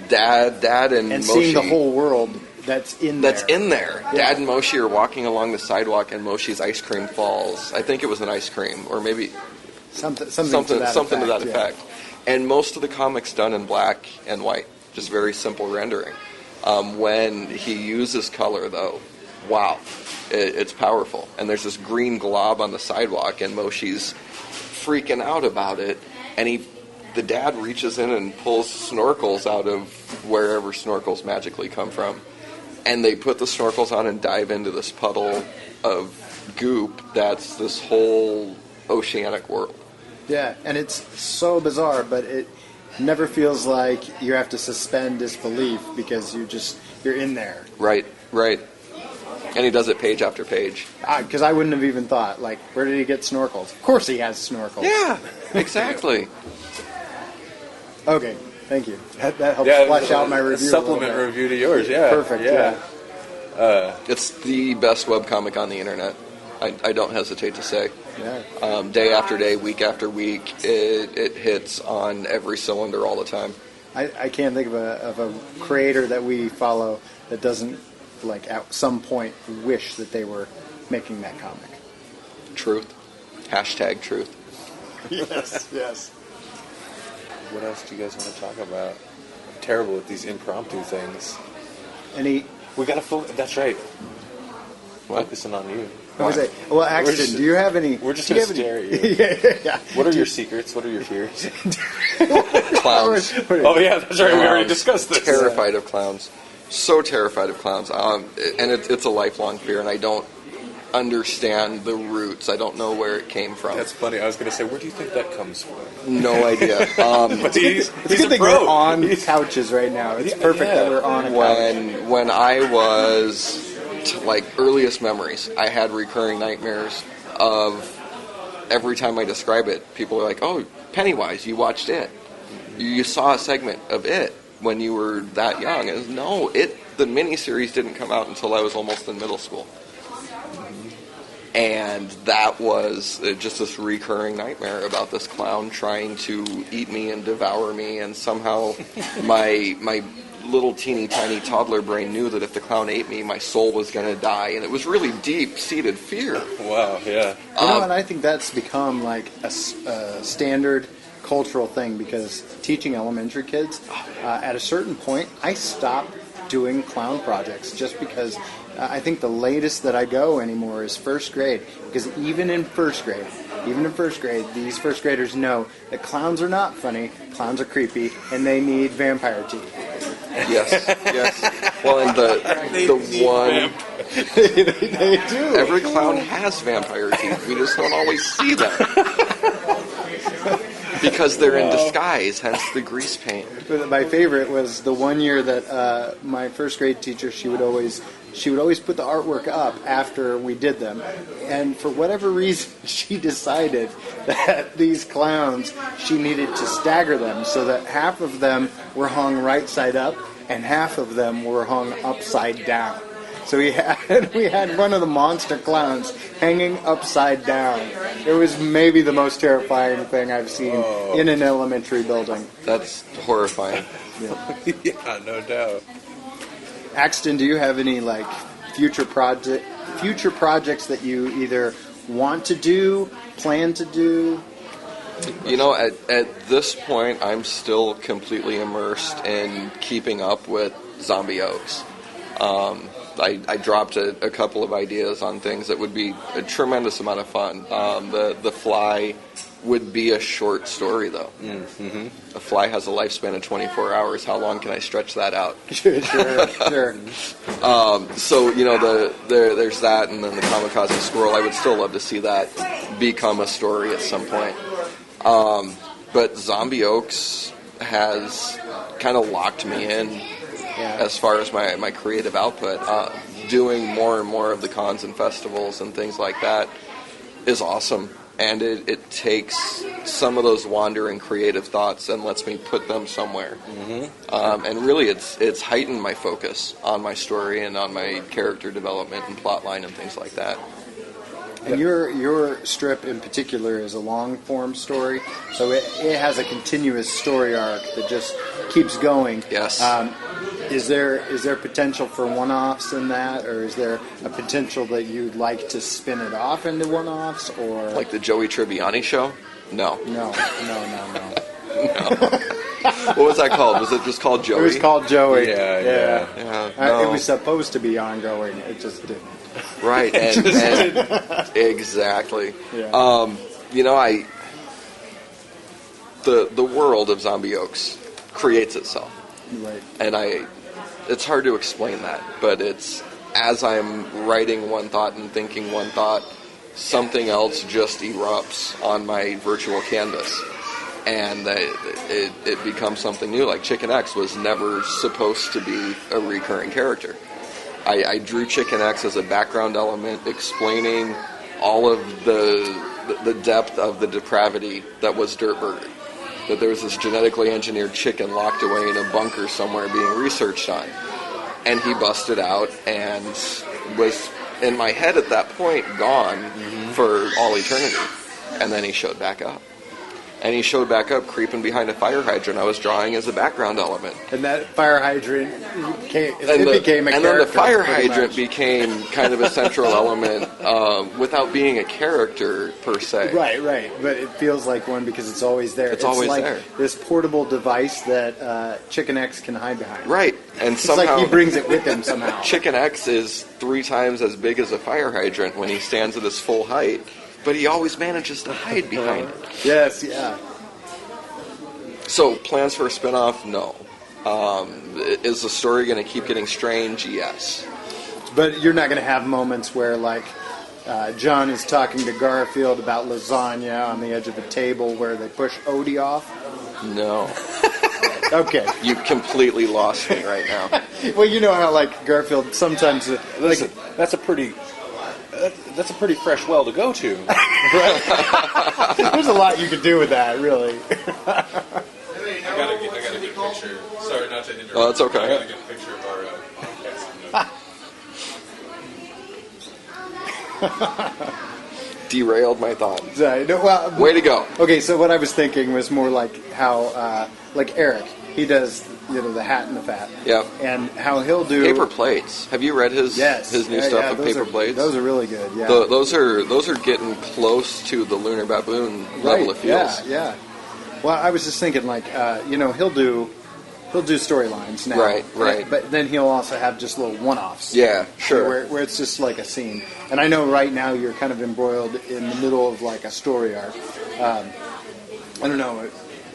Dad and Moshi. Seeing the whole world that's in there. That's in there. Yeah. Dad and Moshi are walking along the sidewalk, and Moshi's ice cream falls. I think it was an ice cream, or maybe something to that effect. And most of the comic's done in black and white, just very simple rendering. When he uses color, though, wow, it's powerful. And there's this green glob on the sidewalk, and Moshi's freaking out about it, and the dad reaches in and pulls snorkels out of wherever snorkels magically come from. And they put the snorkels on and dive into this puddle of goop that's this whole oceanic world. Yeah, and it's so bizarre, but it never feels like you have to suspend disbelief because you're in there. Right. And he does it page after page. Because I wouldn't have even thought, like, where did he get snorkels? Of course he has snorkels. Yeah, exactly. Okay, thank you. That helps flesh out my review. Supplement review to yours, yeah. Perfect, yeah. It's the best webcomic on the internet. I don't hesitate to say. Yeah. Day after day, week after week, it hits on every cylinder all the time. I can't think of a creator that we follow that doesn't, like, at some point wish that they were making that comic? Truth. Hashtag truth. Yes. What else do you guys want to talk about? I'm terrible at these impromptu things. We got to focus. That's right. What? Focusing on you. Well, Axton, do you have any... We're just going to stare at you. Yeah. What are your secrets? What are your fears? Clowns. Oh, yeah, that's right. We already discussed this. Terrified of clowns. So terrified of clowns. And it's a lifelong fear, and I don't understand the roots. I don't know where it came from. That's funny. I was going to say, where do you think that comes from? No idea. But he's good thing we're on couches right now. It's perfect that we're on a couch. When I was... earliest memories, I had recurring nightmares of every time I describe it, people are like, oh, Pennywise, you watched it. You saw a segment of it when you were that young. And no, the miniseries didn't come out until I was almost in middle school. And that was just this recurring nightmare about this clown trying to eat me and devour me, and somehow my little teeny tiny toddler brain knew that if the clown ate me, my soul was going to die, and it was really deep-seated fear. Wow, yeah. And I think that's become like a standard cultural thing, because teaching elementary kids, at a certain point, I stopped doing clown projects just because I think the latest that I go anymore is first grade, because even in first grade, these first graders know that clowns are not funny, clowns are creepy, and they need vampire teeth. Yes. Well, and the one... They do. Every clown has vampire teeth. We just don't always see them. Because they're in disguise, hence the grease paint. But my favorite was the one year that my first grade teacher, she would always put the artwork up after we did them. And for whatever reason, she decided that these clowns, she needed to stagger them so that half of them were hung right side up and half of them were hung upside down. So we had one of the monster clowns hanging upside down. It was maybe the most terrifying thing I've seen in an elementary building. That's horrifying. Yeah, no doubt. Axton, do you have any future projects that you either want to do, plan to do? You know, at this point, I'm still completely immersed in keeping up with Zombie Oaks. I dropped a couple of ideas on things that would be a tremendous amount of fun. The Fly would be a short story, though. Mm-hmm. A Fly has a lifespan of 24 hours. How long can I stretch that out? Sure. So, you know, there's that, and then the Kamikaze Squirrel. I would still love to see that become a story at some point. But Zombie Oaks has kind of locked me in as far as my creative output. Doing more and more of the cons and festivals and things like that is awesome. And it takes some of those wandering creative thoughts and lets me put them somewhere. Mm-hmm. And really, it's heightened my focus on my story and on my character development and plot line and things like that. And your strip in particular is a long-form story, so it has a continuous story arc that just keeps going. Yes. Is there potential for one-offs in that, or is there a potential that you'd like to spin it off into one-offs, or like the Joey Tribbiani show? No. No. What was that called? Was it just called Joey? It was called Joey. Yeah. No. It was supposed to be ongoing. It just didn't. Right, and exactly. Yeah. You know, the world of Zombie Oaks creates itself. Right. And it's hard to explain that, but it's as I'm writing one thought and thinking one thought, something else just erupts on my virtual canvas, and it becomes something new. Like Chicken X was never supposed to be a recurring character. I drew Chicken X as a background element, explaining all of the depth of the depravity that was Dirtburger. That there was this genetically engineered chicken locked away in a bunker somewhere being researched on. And he busted out and was, in my head at that point, gone for all eternity. And then he showed back up. And he showed back up creeping behind a fire hydrant I was drawing as a background element. And that fire hydrant became a And character. then the fire pretty hydrant much. became kind of a central element without being a character per se. Right. But it feels like one because it's always there. It's always like there. This portable device that Chicken X can hide behind. Right. And It's somehow like he brings it with him somehow. Chicken X is 3 times as big as a fire hydrant when he stands at his full height, but he always manages to hide behind it. Yes, yeah. So, plans for a spinoff? No. Is the story going to keep getting strange? Yes. But you're not going to have moments where, like, John is talking to Garfield about lasagna on the edge of a table where they push Odie off? No. Okay. You completely lost me right now. Well, you know how, like, Garfield sometimes... Listen, that's a pretty fresh well to go to. There's a lot you could do with that, really. I gotta get a picture. Sorry, not to interrupt. Oh, it's okay. I gotta get a picture of our podcast. Derailed my thought. Sorry, no, well, Way to go. Okay, so what I was thinking was more like how, like Eric, he does, the hat and the fat. Yeah. And how he'll do... Paper plates. Have you read his new stuff with paper plates? Those are really good, yeah. Those are getting close to the Lunar Baboon level, it feels. Yeah. Well, I was just thinking, like, he'll do storylines now. Right. But then he'll also have just little one-offs. Yeah, sure. Where it's just like a scene. And I know right now you're kind of embroiled in the middle of, like, a story arc. I don't know.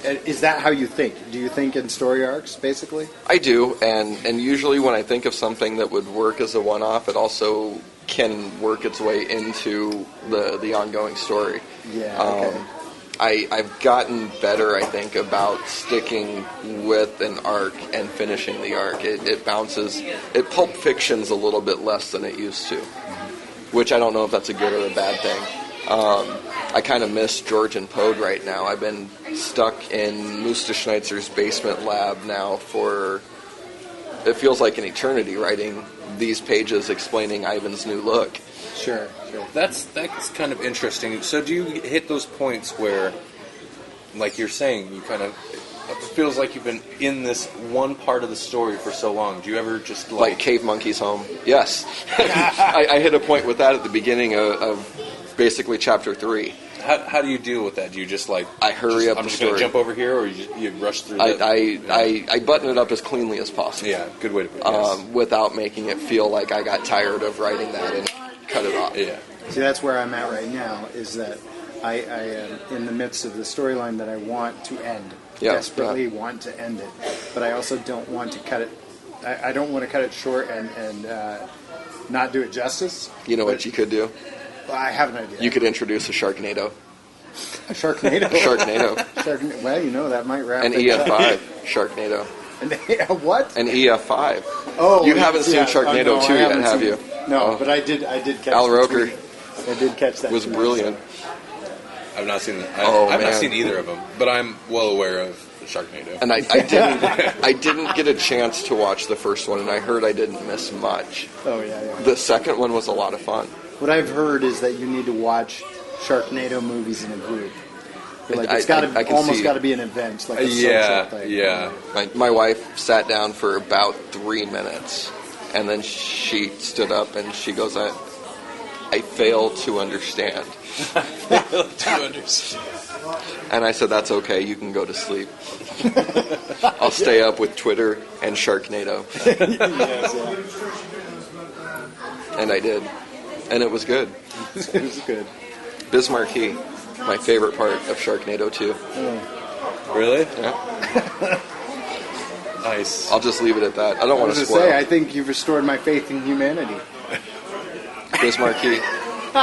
Is that how you think? Do you think in story arcs, basically? I do, and usually when I think of something that would work as a one-off, it also can work its way into the ongoing story. Yeah, okay. I've gotten better, I think, about sticking with an arc and finishing the arc. It bounces. Pulp Fiction's a little bit less than it used to, which I don't know if that's a good or a bad thing. I kind of miss George and Pode right now. I've been stuck in Musta Schnitzer's basement lab now for, it feels like an eternity, writing these pages explaining Ivan's new look. Sure. That's kind of interesting. So do you hit those points where, like you're saying, you kind of, it feels like you've been in this one part of the story for so long. Do you ever just like Cave Monkey's Home? Yes. I hit a point with that at the beginning of basically chapter 3. How do you deal with that? Do you just like I hurry up I'm the just story? Going to jump over here, or you rush through? I button it up as cleanly as possible. Yeah, good way to put it. Yes. Without making it feel like I got tired of writing that and cut it off. Yeah. See, that's where I'm at right now, is that I am in the midst of the storyline that I want to end. Desperately want to end it. But I also don't want to cut it. I don't want to cut it short and not do it justice. You know what you could do? I have an idea. You could introduce a Sharknado. A Sharknado? Sharknado. Well, that might wrap An EF5 Sharknado. What? An EF5. Oh, you haven't seen Sharknado 2 yet, have you? No, but I did catch Al Roker. I did catch that. Was brilliant. I've not seen. I've not seen either of them, but I'm well aware of Sharknado. And I didn't get a chance to watch the first one, and I heard I didn't miss much. Oh yeah. The second one was a lot of fun. What I've heard is that you need to watch Sharknado movies in a group. Like it's got to be an event, like a social thing. Yeah. My wife sat down for about 3 minutes, and then she stood up and she goes, I fail to understand. And I said, that's okay, you can go to sleep. I'll stay up with Twitter and Sharknado. Yes, And I did. And it was good. It was good. Bismarcky, my favorite part of Sharknado 2. Oh. Really? Yeah. Nice. I'll just leave it at that. I don't want to spoil. I think you've restored my faith in humanity. Bismarcky.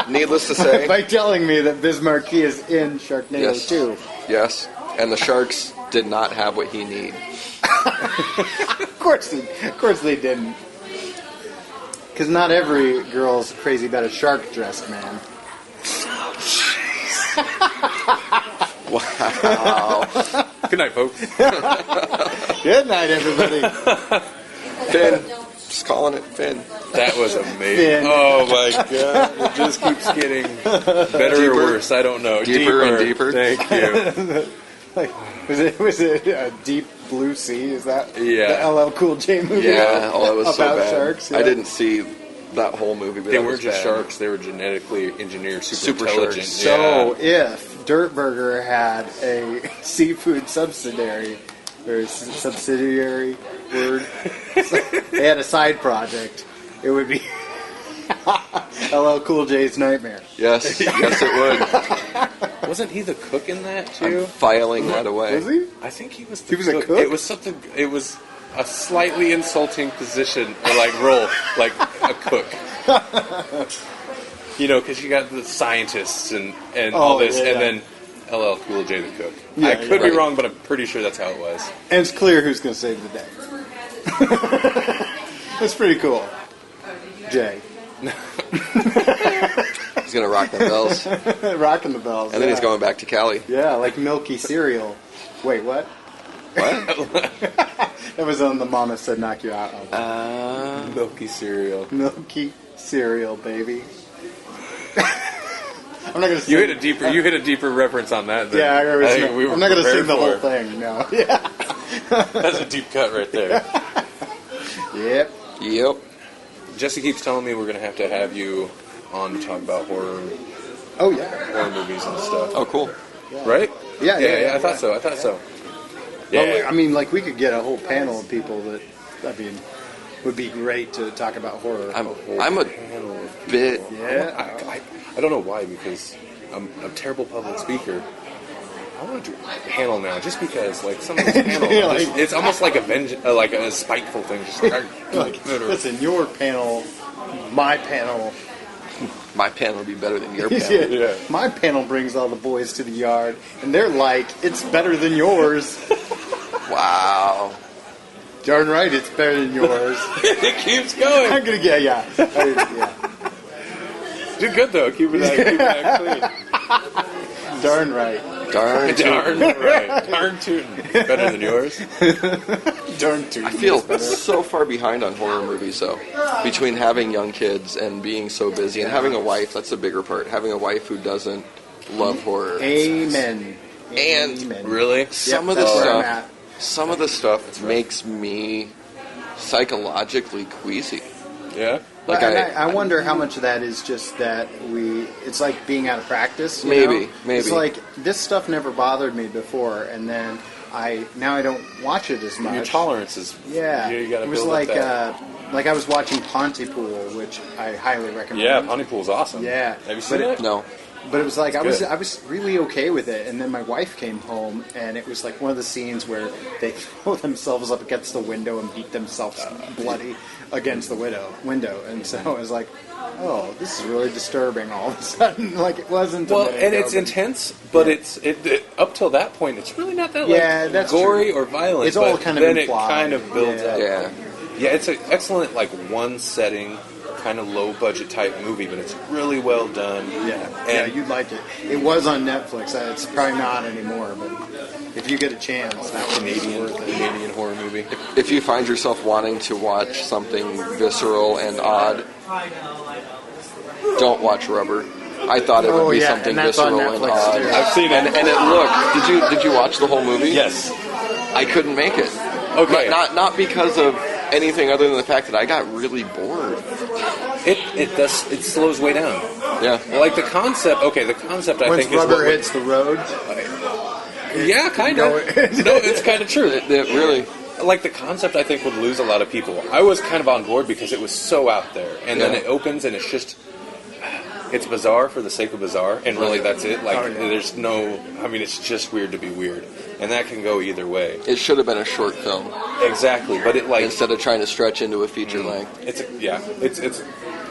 Needless to say, by telling me that Bismarcky is in Sharknado 2. Yes, and the sharks did not have what he needed. Of course they didn't. Because not every girl's crazy about a shark-dressed man. Wow. Good night, folks. Good night, everybody. Finn, Just calling it Finn. That was amazing. Finn. Oh my god. It just keeps getting better Deeper. or worse. I don't know. Deeper and deeper. Thank you. Like, was it Deep Blue Sea? Is that Yeah. the LL Cool J movie? Yeah, oh, that was so about bad. sharks. Yeah. I didn't see that whole movie, but They that weren't was just bad. sharks, they were genetically engineered, super Super intelligent. sharks. So if Dirt Burger had a seafood subsidiary word, they had a side project, it would be LL Cool J's Nightmare. Yes, yes, it would. Wasn't he the cook in that I'm too? filing that away. Was he? I think he was the He was a cook? It was something, it was a slightly insulting position, or like role, like a cook. You know, because you got the scientists and all this, yeah, and yeah. then LL Cool J the cook. Yeah, I could be right. wrong, but I'm pretty sure that's how it was. And it's clear who's going to save the day. That's pretty cool. Jay. He's gonna rock the bells, Rocking the bells. and then he's yeah. going back to Cali. Yeah, like milky cereal. Wait, what? What? That was on the Mama Said Knock You Out album. Milky cereal. Milky cereal, baby. I'm not gonna sing. You hit a deeper reference on that. Than Yeah, I think we were I'm not gonna prepared sing the whole for. thing. No. Yeah. That's a deep cut right there. Yep. Yep. Jesse keeps telling me we're going to have you on to talk about horror Oh yeah. movies and stuff. Oh, cool. Right? Yeah. I thought so. Yeah. Well, I mean, like we could get a whole panel of people that, I mean, would be great to talk about horror. I'm a bit. Yeah. I don't know why, because I'm a terrible public speaker. I want to do a panel now, just because, like, some of these panels, Yeah, like- it's almost like like a spiteful thing. Just Like, listen, your panel, my panel. My panel would be better than your panel. Yeah. My panel brings all the boys to the yard, and they're like, it's better than yours. Wow. Darn right, it's better than yours. It keeps going. I'm gonna get, yeah. Do good though. Keep it clean. Darn right. Darn. Darn right. Darn tootin'. Better than yours. Darn too. I feel so far behind on horror movies, though. Between having young kids and being so busy, and having a wife, that's the bigger part. Having a wife who doesn't love horror. Amen. And Amen. Really? Some Yep, of the that's where I'm stuff, some of the stuff makes me psychologically queasy. Yeah. Like And I wonder how much of that is just that it's like being out of practice. you know? Maybe. It's like this stuff never bothered me before, and then now I don't watch it as much. Your tolerance is. Yeah, You gotta it was build like up that. like I was watching Pontypool, which I highly recommend. Yeah, Pontypool's awesome. Yeah. Have you seen But it? No. But it was like I good. was really okay with it, and then my wife came home, and it was like one of the scenes where they throw themselves up against the window and beat themselves bloody against the window, and so I was like, oh, this is really disturbing. All of a sudden, like it wasn't. Well, a minute and ago, it's but- intense, but Yeah. it up till that point, it's really not that Yeah, that's gory true. or violent. It's all but kind of then implied. it kind of builds Yeah. up. Yeah. Yeah, it's an excellent one setting, kind of low budget type movie, but it's really well done. Yeah, you'd like it. It was on Netflix. It's probably not anymore, but if you get a chance, that would be worth it. Canadian horror movie. If you find yourself wanting to watch something visceral and odd, don't watch Rubber. I thought it would be something and that's on visceral and Netflix, odd. too. I've seen it. And it looked. Did you watch the whole movie? Yes. I couldn't make it. Okay. Not because of anything other than the fact that I got really bored. It slows way down. Yeah. Like the concept. Okay, the concept I Once think is rubber what hits the road, Yeah, kind of. No, it's kind of true. It really. Like the concept, I think would lose a lot of people. I was kind of on board because it was so out there, and then Yeah. it opens and it's bizarre for the sake of bizarre, and really that's it. Like there's no, it's just weird to be weird, and that can go either way. It should have been a short film Exactly, but it instead of trying to stretch into a feature length. it's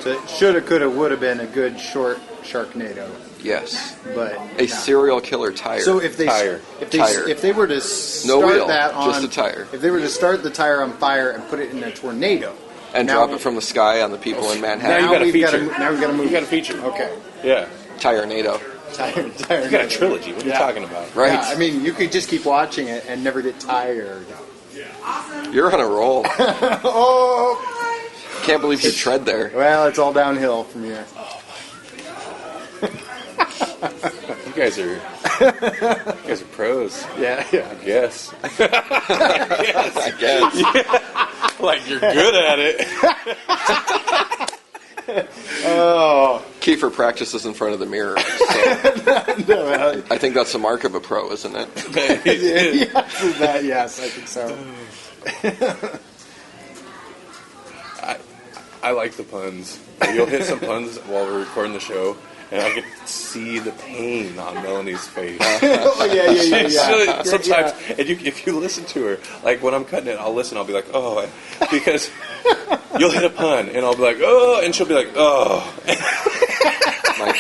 so it shoulda, coulda, woulda been a good short Sharknado, Yes. but A serial killer tire. So if they Tire. if they were to No start wheel, that on just a tire. if they were to start the tire on fire and put it in a tornado and now- drop it from the sky on the people in Manhattan. Now you got a we've feature. now we've got to move. You got a feature. Okay, yeah. Tire-nado. tire. You got a trilogy. What are you Yeah. talking about? Right. Yeah, I mean, you could just keep watching it and never get tired. You're on a roll. Oh, Can't believe you tread there. Well, it's all downhill from here. You guys are pros. Yeah. I guess. I guess. Yeah. Like you're good at it. Oh. Kiefer practices in front of the mirror. So No, I think that's the mark of a pro, isn't it? yes, I think so. I like the puns. You'll hit some puns while we're recording the show, and I can see the pain on Melanie's face. Oh, yeah. Sometimes, and if you listen to her, like when I'm cutting it, I'll listen. I'll be like, oh, because you'll hit a pun, and I'll be like, oh, and she'll be like, oh.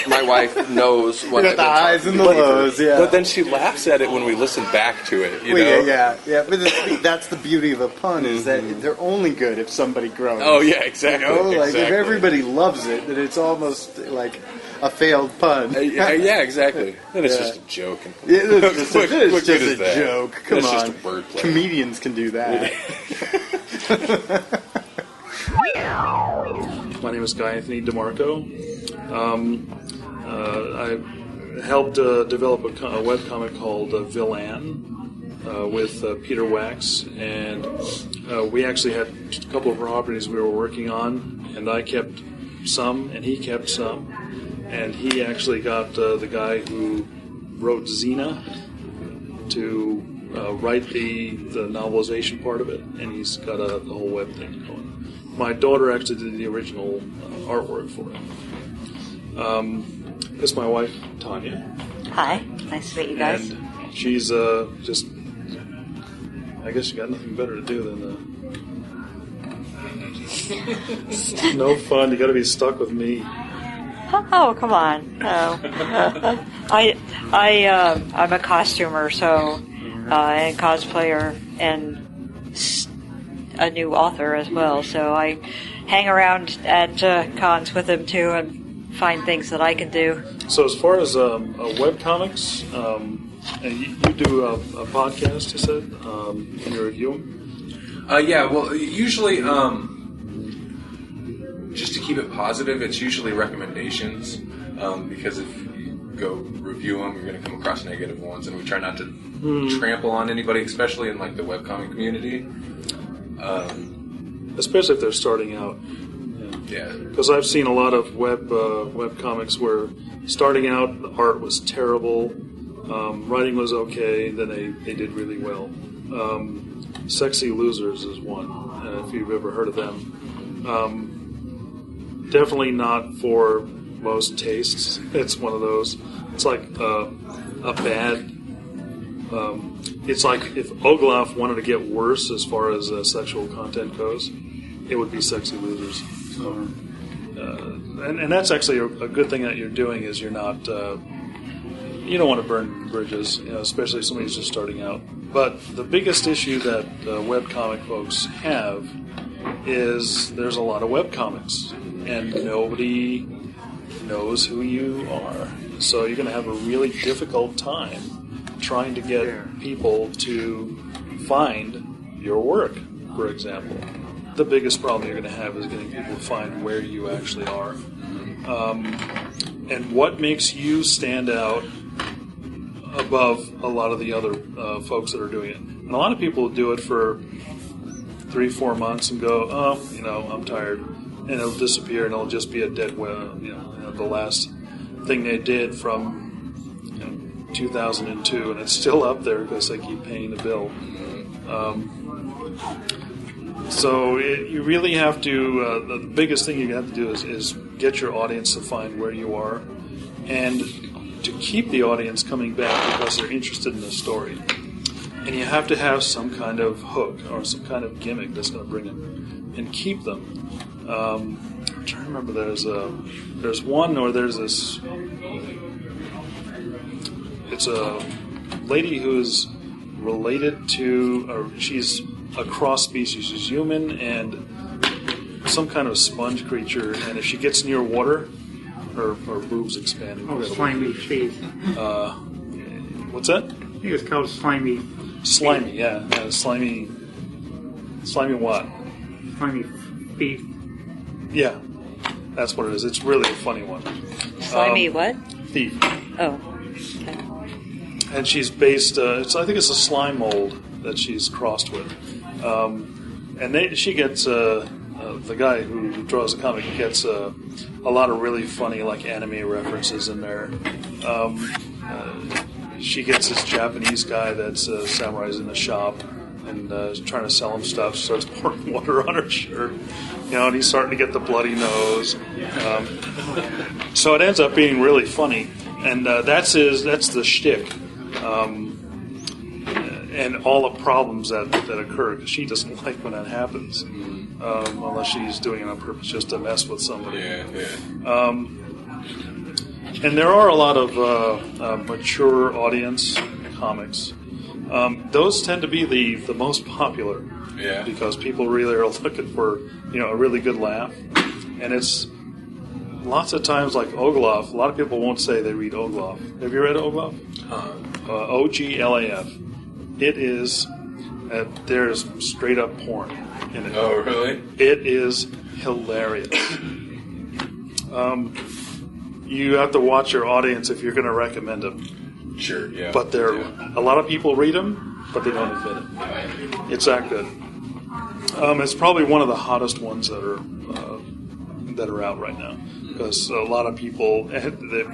My wife knows what The highs and the lows, yeah. But then she laughs at it when we listen back to it. You know? Yeah. But that's the beauty of a pun is that they're only good if somebody groans. Oh yeah, exactly. You know, like exactly. if everybody loves it, then it's almost like a failed pun. Yeah, exactly. Then it's just a joke. It's What good just is a that? joke. Come That's on, just a wordplay. comedians can do that. My name is Guy Anthony DeMarco. I helped develop a webcomic called Villan with Peter Wax, and we actually had a couple of properties we were working on, and I kept some, and he kept some, and he actually got the guy who wrote Xena to write the novelization part of it, and he's got the whole web thing going. My daughter actually did the original artwork for it. This is my wife, Tanya. Hi, nice to meet you guys. And she's just, I guess you got nothing better to do than no fun. You got to be stuck with me. Oh, come on. No. I'm a costumer, so and cosplayer, and a new author as well. So I hang around at cons with him too, and find things that I can do. So as far as webcomics, and you do a podcast, you said, and you review them? Yeah, well, usually, just to keep it positive, it's usually recommendations, because if you go review them, you're going to come across negative ones, and we try not to trample on anybody, especially in like the webcomic community. Especially if they're starting out. Yeah. Because I've seen a lot of web comics where starting out, the art was terrible, writing was okay, then they did really well. Sexy Losers is one, if you've ever heard of them. Definitely not for most tastes. It's one of those. It's like a bad... it's like if Ogloff wanted to get worse as far as sexual content goes, it would be Sexy Losers. So, and that's actually a good thing that you're doing is you're not... you don't want to burn bridges, especially if somebody's just starting out. But the biggest issue that webcomic folks have is there's a lot of webcomics, and nobody knows who you are. So you're going to have a really difficult time trying to get people to find your work, for example. The biggest problem you're going to have is getting people to find where you actually are. And what makes you stand out above a lot of the other folks that are doing it. And a lot of people do it for 3-4 months and go, I'm tired. And it'll disappear and it'll just be a dead web, the last thing they did from 2002, and it's still up there because they keep paying the bill. So you really have to, the biggest thing you have to do is get your audience to find where you are and to keep the audience coming back because they're interested in the story. And you have to have some kind of hook or some kind of gimmick that's going to bring them and keep them. I'm trying to remember, there's one, or there's this, it's a lady who's related to, or she's a cross species. She's human and some kind of sponge creature, and if she gets near water, her boobs expand. Oh, slimy face. What's that? I think it's called slimy. Slimy, yeah. Slimy what? Slimy feet. Yeah, that's what it is. It's really a funny one. Slimy what? Thief. Oh. And she's based. I think it's a slime mold that she's crossed with. And she gets the guy who draws the comic gets a lot of really funny like anime references in there. She gets this Japanese guy that's samurais in the shop and trying to sell him stuff. Starts pouring water on her shirt, and he's starting to get the bloody nose. So it ends up being really funny, and that's the shtick. And all the problems that occur, because she doesn't like when that happens, unless she's doing it on purpose just to mess with somebody. And there are a lot of mature audience comics. Those tend to be the most popular, because people really are looking for a really good laugh, and it's lots of times like Oglaf. A lot of people won't say they read Oglaf. Have you read Oglaf? Oglaf. It is there's straight up porn in it. Oh, really? It is hilarious. You have to watch your audience if you're going to recommend them. Sure, yeah. But a lot of people read them, but they don't admit it. It's that good. It's probably one of the hottest ones that are out right now, because a lot of people have the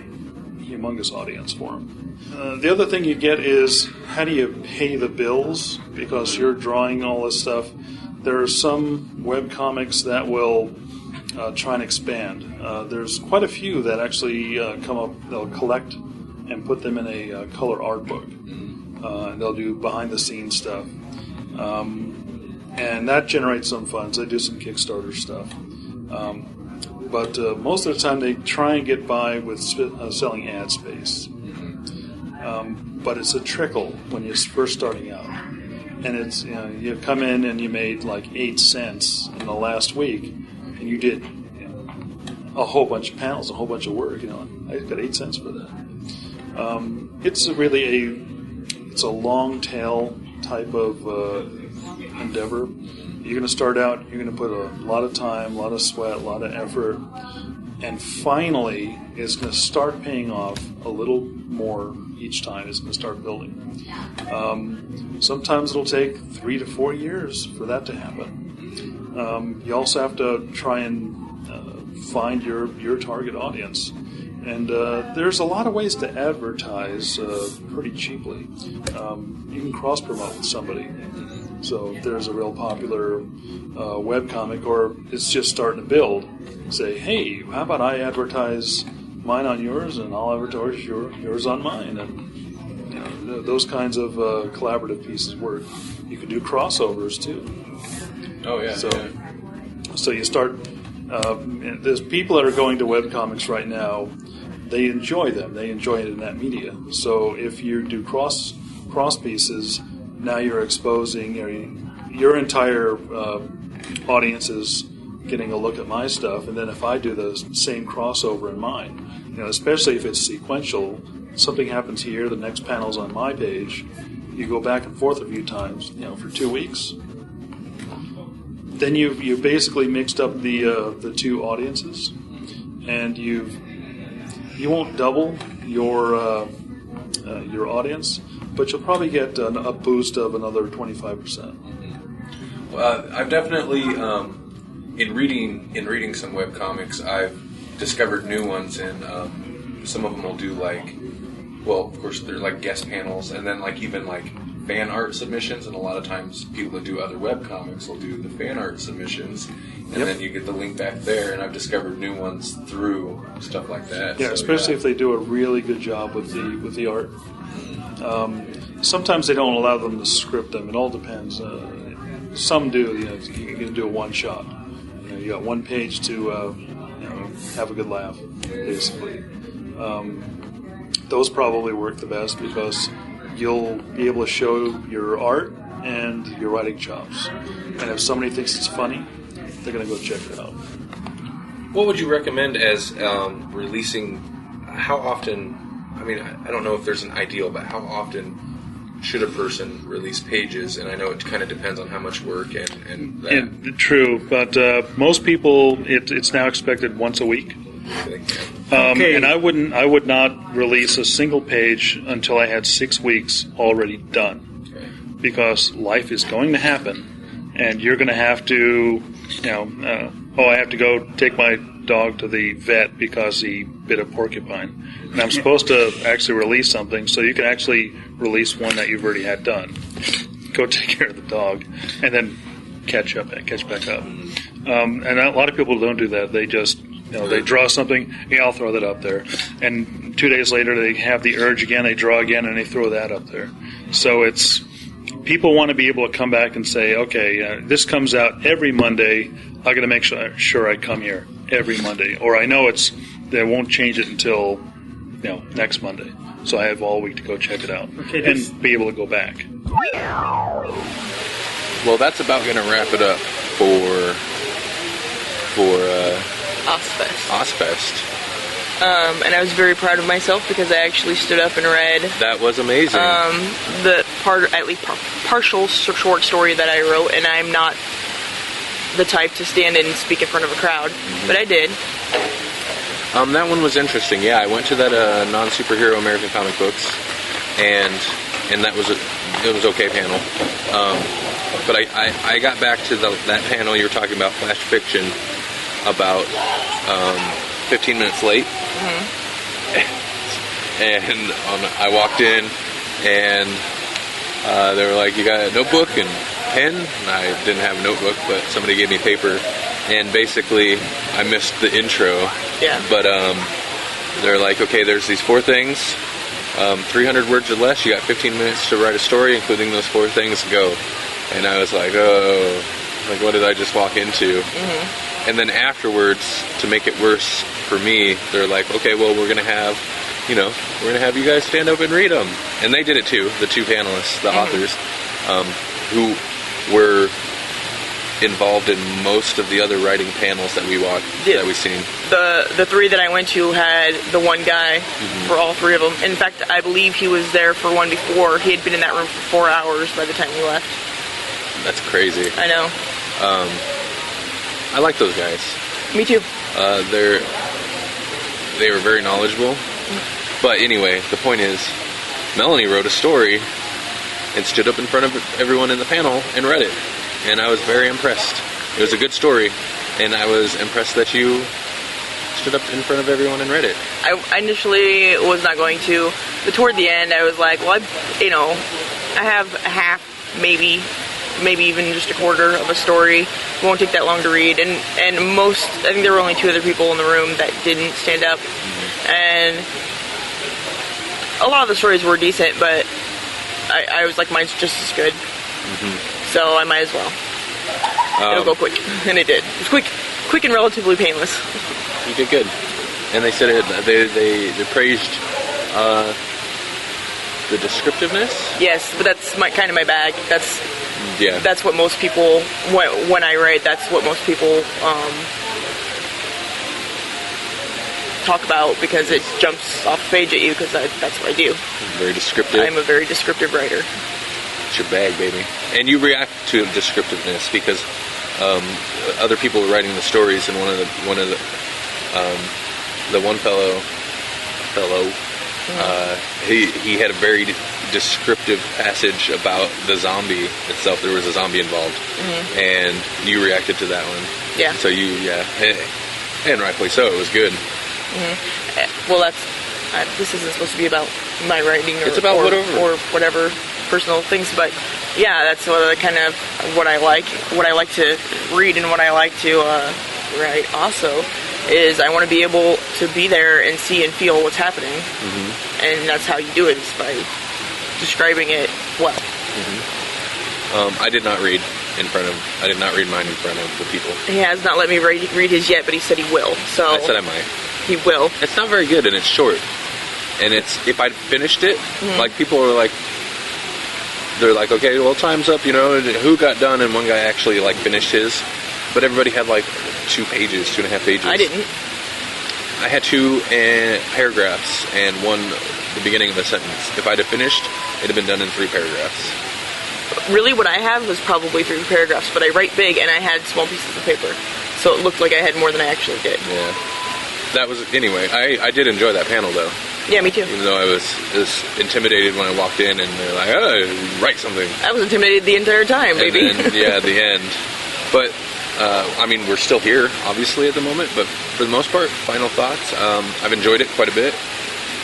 humongous audience for them. The other thing you get is, how do you pay the bills? Because you're drawing all this stuff. There are some webcomics that will try and expand. There's quite a few that actually come up, they'll collect and put them in a color art book. And they'll do behind-the-scenes stuff. And that generates some funds. They do some Kickstarter stuff. But most of the time they try and get by with selling ad space. But it's a trickle when you're first starting out. And it's you come in and you made like 8 cents in the last week, and you did a whole bunch of panels, a whole bunch of work. I got 8 cents for that. It's really it's a long tail type of endeavor. You're going to start out. You're going to put a lot of time, a lot of sweat, a lot of effort, and finally, it's going to start paying off a little more each time. It's going to start building. Sometimes it'll take 3 to 4 years for that to happen. You also have to try and find your target audience. And there's a lot of ways to advertise pretty cheaply. You can cross-promote with somebody. So if there's a real popular webcomic, or it's just starting to build, say, hey, how about I advertise mine on yours, and I'll advertise yours on mine. And those kinds of collaborative pieces work. You can do crossovers, too. Oh, yeah. So you start... there's people that are going to webcomics right now. They enjoy them. They enjoy it in that media. So if you do cross pieces, now you're exposing your entire audience is getting a look at my stuff. And then if I do the same crossover in mine, especially if it's sequential, something happens here, the next panel's on my page. You go back and forth a few times, for 2 weeks. Then you've basically mixed up the two audiences, and you won't double your audience, but you'll probably get a boost of another 25%. I've definitely in reading some webcomics, I've discovered new ones, and some of them will do of course they're like guest panels, and then even fan art submissions, and a lot of times people that do other webcomics will do the fan art submissions, and then you get the link back there, and I've discovered new ones through stuff like that. Yeah, especially if they do a really good job with the art. Sometimes they don't allow them to script them. It all depends. Some do. You can do a one-shot. You got one page to have a good laugh, basically. Those probably work the best because you'll be able to show your art and your writing chops. And if somebody thinks it's funny, they're going to go check it out. What would you recommend as releasing? How often? I mean, I don't know if there's an ideal, but how often should a person release pages? And I know it kind of depends on how much work and that. True, but most people, it's now expected once a week. Okay. And I would not release a single page until I had 6 weeks already done, because life is going to happen, and you're going to have to, I have to go take my dog to the vet because he bit a porcupine, and I'm supposed to actually release something, so you can actually release one that you've already had done. Go take care of the dog, and then catch back up. And a lot of people don't do that. They just they draw something, I'll throw that up there. And 2 days later, they have the urge again, they draw again, and they throw that up there. So people want to be able to come back and say, okay, this comes out every Monday. I got to make sure I come here every Monday. Or I know they won't change it until next Monday. So I have all week to go check it out and be able to go back. Well, that's about going to wrap it up for OSFest. And I was very proud of myself because I actually stood up and read. That was amazing. The partial short story that I wrote, and I'm not the type to stand and speak in front of a crowd, but I did. That one was interesting. Yeah, I went to that non-superhero American comic books, and that was it was okay panel. But I got back to that panel you were talking about, Flash Fiction, about 15 minutes late. And I walked in, and they were like, "You got a notebook and pen?" And I didn't have a notebook, but somebody gave me paper. And basically, I missed the intro. Yeah. But they're like, "Okay, there's these 4 things, 300 words or less. You got 15 minutes to write a story, including those 4 things. Go." And I was like, "Oh, like what did I just walk into?" And then afterwards, to make it worse for me, they're like, "Okay, well, we're gonna have you guys stand up and read them." And they did it too. The 2 panelists, the authors, who were involved in most of the other writing panels that we watched, that we've seen. The 3 that I went to had the one guy for all 3 of them. In fact, I believe he was there for one before. He had been in that room for 4 hours by the time we left. That's crazy. I know. I like those guys. Me too. They were very knowledgeable. But anyway, the point is, Melanie wrote a story and stood up in front of everyone in the panel and read it. And I was very impressed. It was a good story, and I was impressed that you stood up in front of everyone and read it. I initially was not going to, but toward the end I was like, well, I have a half, maybe even just a quarter of a story. It won't take that long to read. And I think there were only 2 other people in the room that didn't stand up. And a lot of the stories were decent, but I was like, mine's just as good. So I might as well. It'll go quick. And it did. It was quick and relatively painless. You did good. And they said they praised the descriptiveness? Yes, but that's kind of my bag. That's what most people, when I write, that's what most people talk about, because it jumps off the page at you, because that's what I do. Very descriptive. I'm a very descriptive writer. It's your bag, baby. And you react to descriptiveness because other people were writing the stories, and one of the one fellow, he had a very descriptive passage about the zombie itself. There was a zombie involved, and you reacted to that one. Yeah. So and rightfully so. It was good. Well, this isn't supposed to be about my writing it's about or whatever personal things, but yeah, that's kind of what I like to read, and what I like to write also is I want to be able to be there and see and feel what's happening, and that's how you do it, is by describing it well. I did not read mine in front of the people. He has not let me read his yet, but he said he will. So I said I might. He will. It's not very good, and it's short. And if I'd finished it, like people were like, they're like, okay, well, time's up, who got done, and one guy actually finished his, but everybody had 2.5 pages. I didn't. I had 2 paragraphs and 1 the beginning of a sentence. If I'd have finished, it'd have been done in 3 paragraphs. Really, what I have was probably 3 paragraphs, but I write big and I had small pieces of paper, so it looked like I had more than I actually did. Yeah. That was, anyway, I did enjoy that panel, though. Yeah, me too. Even though I was intimidated when I walked in and they're like, oh, write something. I was intimidated the entire time, baby. And then, yeah, at the end. But, I mean, we're still here, obviously, at the moment, but for the most part, final thoughts. I've enjoyed it quite a bit.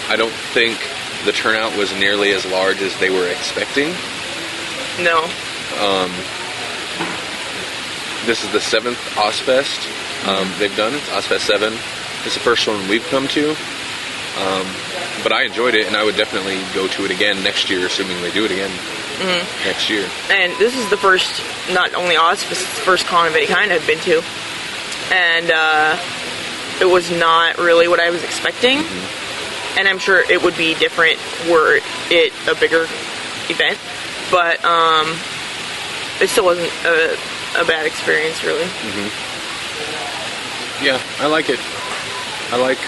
I don't think the turnout was nearly as large as they were expecting. No. This is the 7th OSFest they've done. It's OSFest 7. It's the first one we've come to. But I enjoyed it, and I would definitely go to it again next year, assuming they do it again next year. And this is the first, not only OSFest, it's the first con of any kind I've been to. And it was not really what I was expecting. And I'm sure it would be different were it a bigger event. But it still wasn't a bad experience, really. Yeah, I like it. I like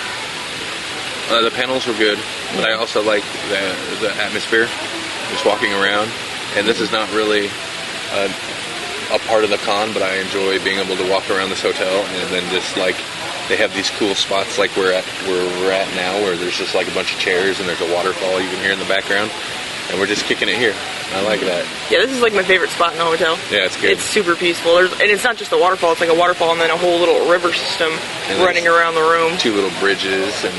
the panels were good, but I also like the atmosphere, just walking around. And this is not really a part of the con, but I enjoy being able to walk around this hotel and then just like they have these cool spots like where we're at now, where there's just like a bunch of chairs and there's a waterfall you can hear in the background, and we're just kicking it here. I like that. Yeah, this is like my favorite spot in the hotel. Yeah, it's good. It's super peaceful. And it's not just a waterfall, it's like a waterfall and then a whole little river system running around the room. 2 little bridges, and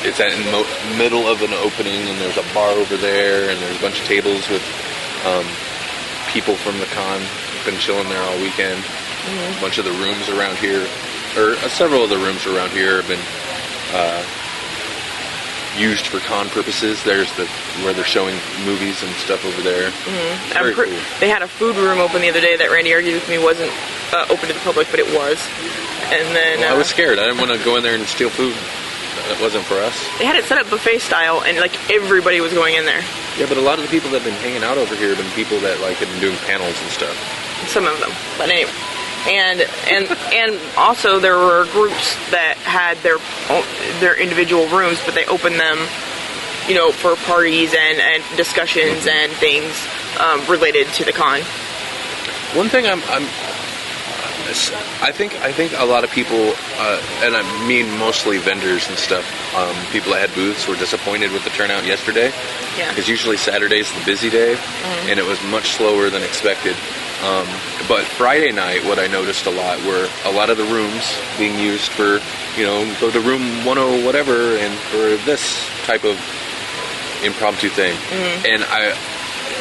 it's in the middle of an opening, and there's a bar over there, and there's a bunch of tables with people from the con been chilling there all weekend. A bunch of the rooms around here, or several of the rooms around here have been used for con purposes. There's where they're showing movies and stuff over there. Very cool. They had a food room open the other day that Randy argued with me wasn't open to the public, but it was. And then I was scared. I didn't want to go in there and steal food. That wasn't for us. They had it set up buffet style, and like everybody was going in there. Yeah, but a lot of the people that have been hanging out over here have been people that like have been doing panels and stuff. Some of them, but anyway. And also there were groups that had their individual rooms, but they opened them, you know, for parties and discussions and things related to the con. One thing I think a lot of people, and I mean mostly vendors and stuff, people that had booths were disappointed with the turnout yesterday. Yeah. Because usually Saturday's the busy day, and it was much slower than expected. But Friday night, what I noticed a lot were a lot of the rooms being used for, you know, go to room 10 whatever, and for this type of impromptu thing. And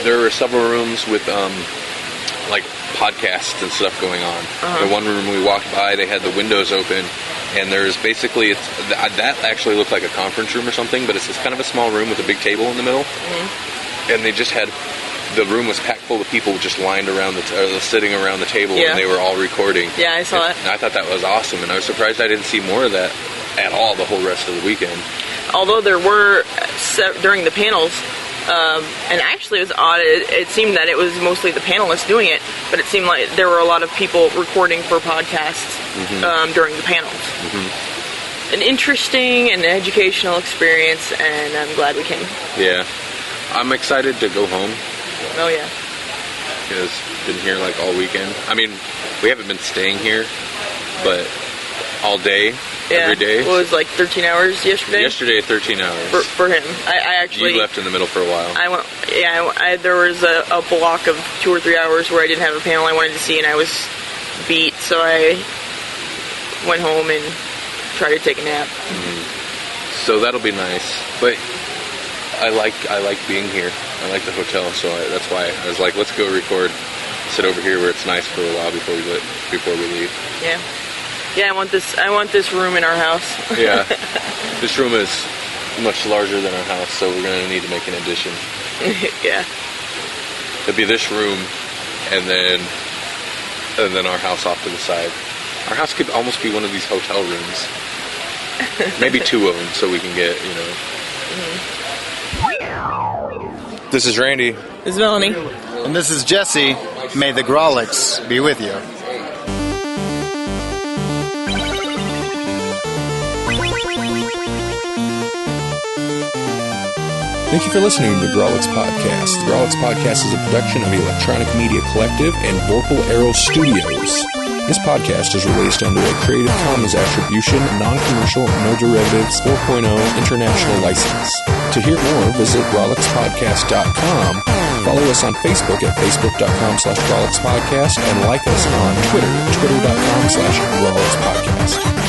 there were several rooms with like podcasts and stuff going on. The one room we walked by, they had the windows open, and there's basically that actually looked like a conference room or something, but it's just kind of a small room with a big table in the middle, and they just had. The room was packed full of people just lined around sitting around the table, and they were all recording. Yeah, I saw it. And I thought that was awesome, and I was surprised I didn't see more of that at all the whole rest of the weekend. Although there were, during the panels, and actually it was odd, it seemed that it was mostly the panelists doing it, but it seemed like there were a lot of people recording for podcasts during the panels. An interesting and educational experience, and I'm glad we came. Yeah. I'm excited to go home. Oh, yeah. Because been here like all weekend. I mean, we haven't been staying here, but all day, every day. It was like 13 hours yesterday? Yesterday, 13 hours. For him. I actually... You left in the middle for a while. I went, there was a block of 2 or 3 hours where I didn't have a panel I wanted to see, and I was beat, so I went home and tried to take a nap. So that'll be nice. But I like being here. I like the hotel, so that's why I was like, let's go record, sit over here where it's nice for a while before we leave. Yeah. Yeah, I want this room in our house. Yeah. This room is much larger than our house, so we're going to need to make an addition. Yeah. It'll be this room, and then our house off to the side. Our house could almost be one of these hotel rooms. Maybe 2 of them, so we can get, you know. This is Randy. This is Melanie. And this is Jesse. May the Grawlix be with you. Thank you for listening to the Grawlix Podcast. The Grawlix Podcast is a production of Electronic Media Collective and Vorpal Arrow Studios. This podcast is released under a Creative Commons Attribution, Non-Commercial, No Derivatives 4.0 International License. To hear more, visit GrawlixPodcast.com. Follow us on Facebook at Facebook.com/GrawlixPodcast and like us on Twitter, Twitter.com/GrawlixPodcast.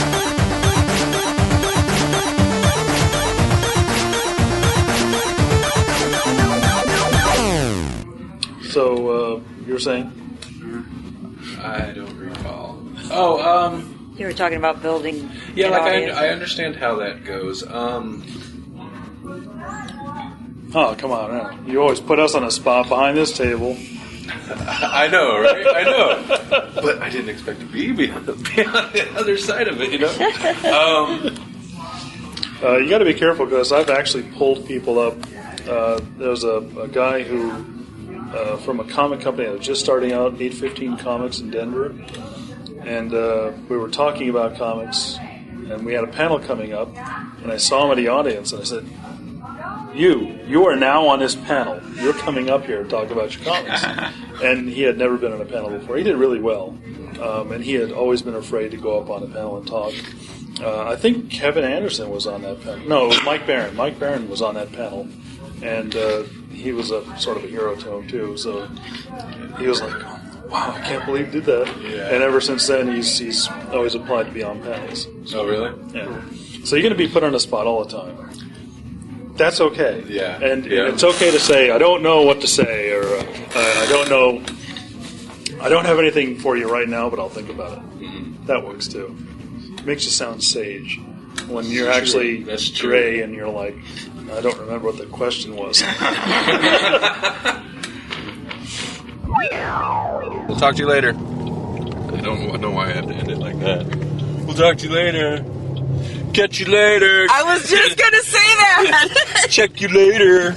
So, you were saying? I don't recall. You were talking about building. Yeah, an like audience. I understand how that goes. Oh, come on. Now. You always put us on a spot behind this table. I know, right? I know. But I didn't expect to be on the other side of it, you know? You got to be careful because I've actually pulled people up. There's a guy who, from a comic company that was just starting out, 815 Comics in Denver. And we were talking about comics, and we had a panel coming up, and I saw him in the audience, and I said, You are now on this panel. You're coming up here to talk about your comics. And he had never been on a panel before. He did really well. And he had always been afraid to go up on a panel and talk. I think Kevin Anderson was on that panel. No, it was Mike Barron. Mike Barron was on that panel. And he was a sort of a hero to him, too. So he was like, wow, I can't believe he did that. Yeah. And ever since then, he's always applied to be on panels. So, oh, really? Yeah. So you're going to be put on the spot all the time. That's okay. Yeah. And it's okay to say, I don't know what to say, or I don't know, I don't have anything for you right now, but I'll think about it. Mm-hmm. That works too. It makes you sound sage when you're actually Dre and you're like, I don't remember what the question was. We'll talk to you later. I don't know why I have to end it like that. We'll talk to you later. Catch you later. I was just gonna say that. Check you later.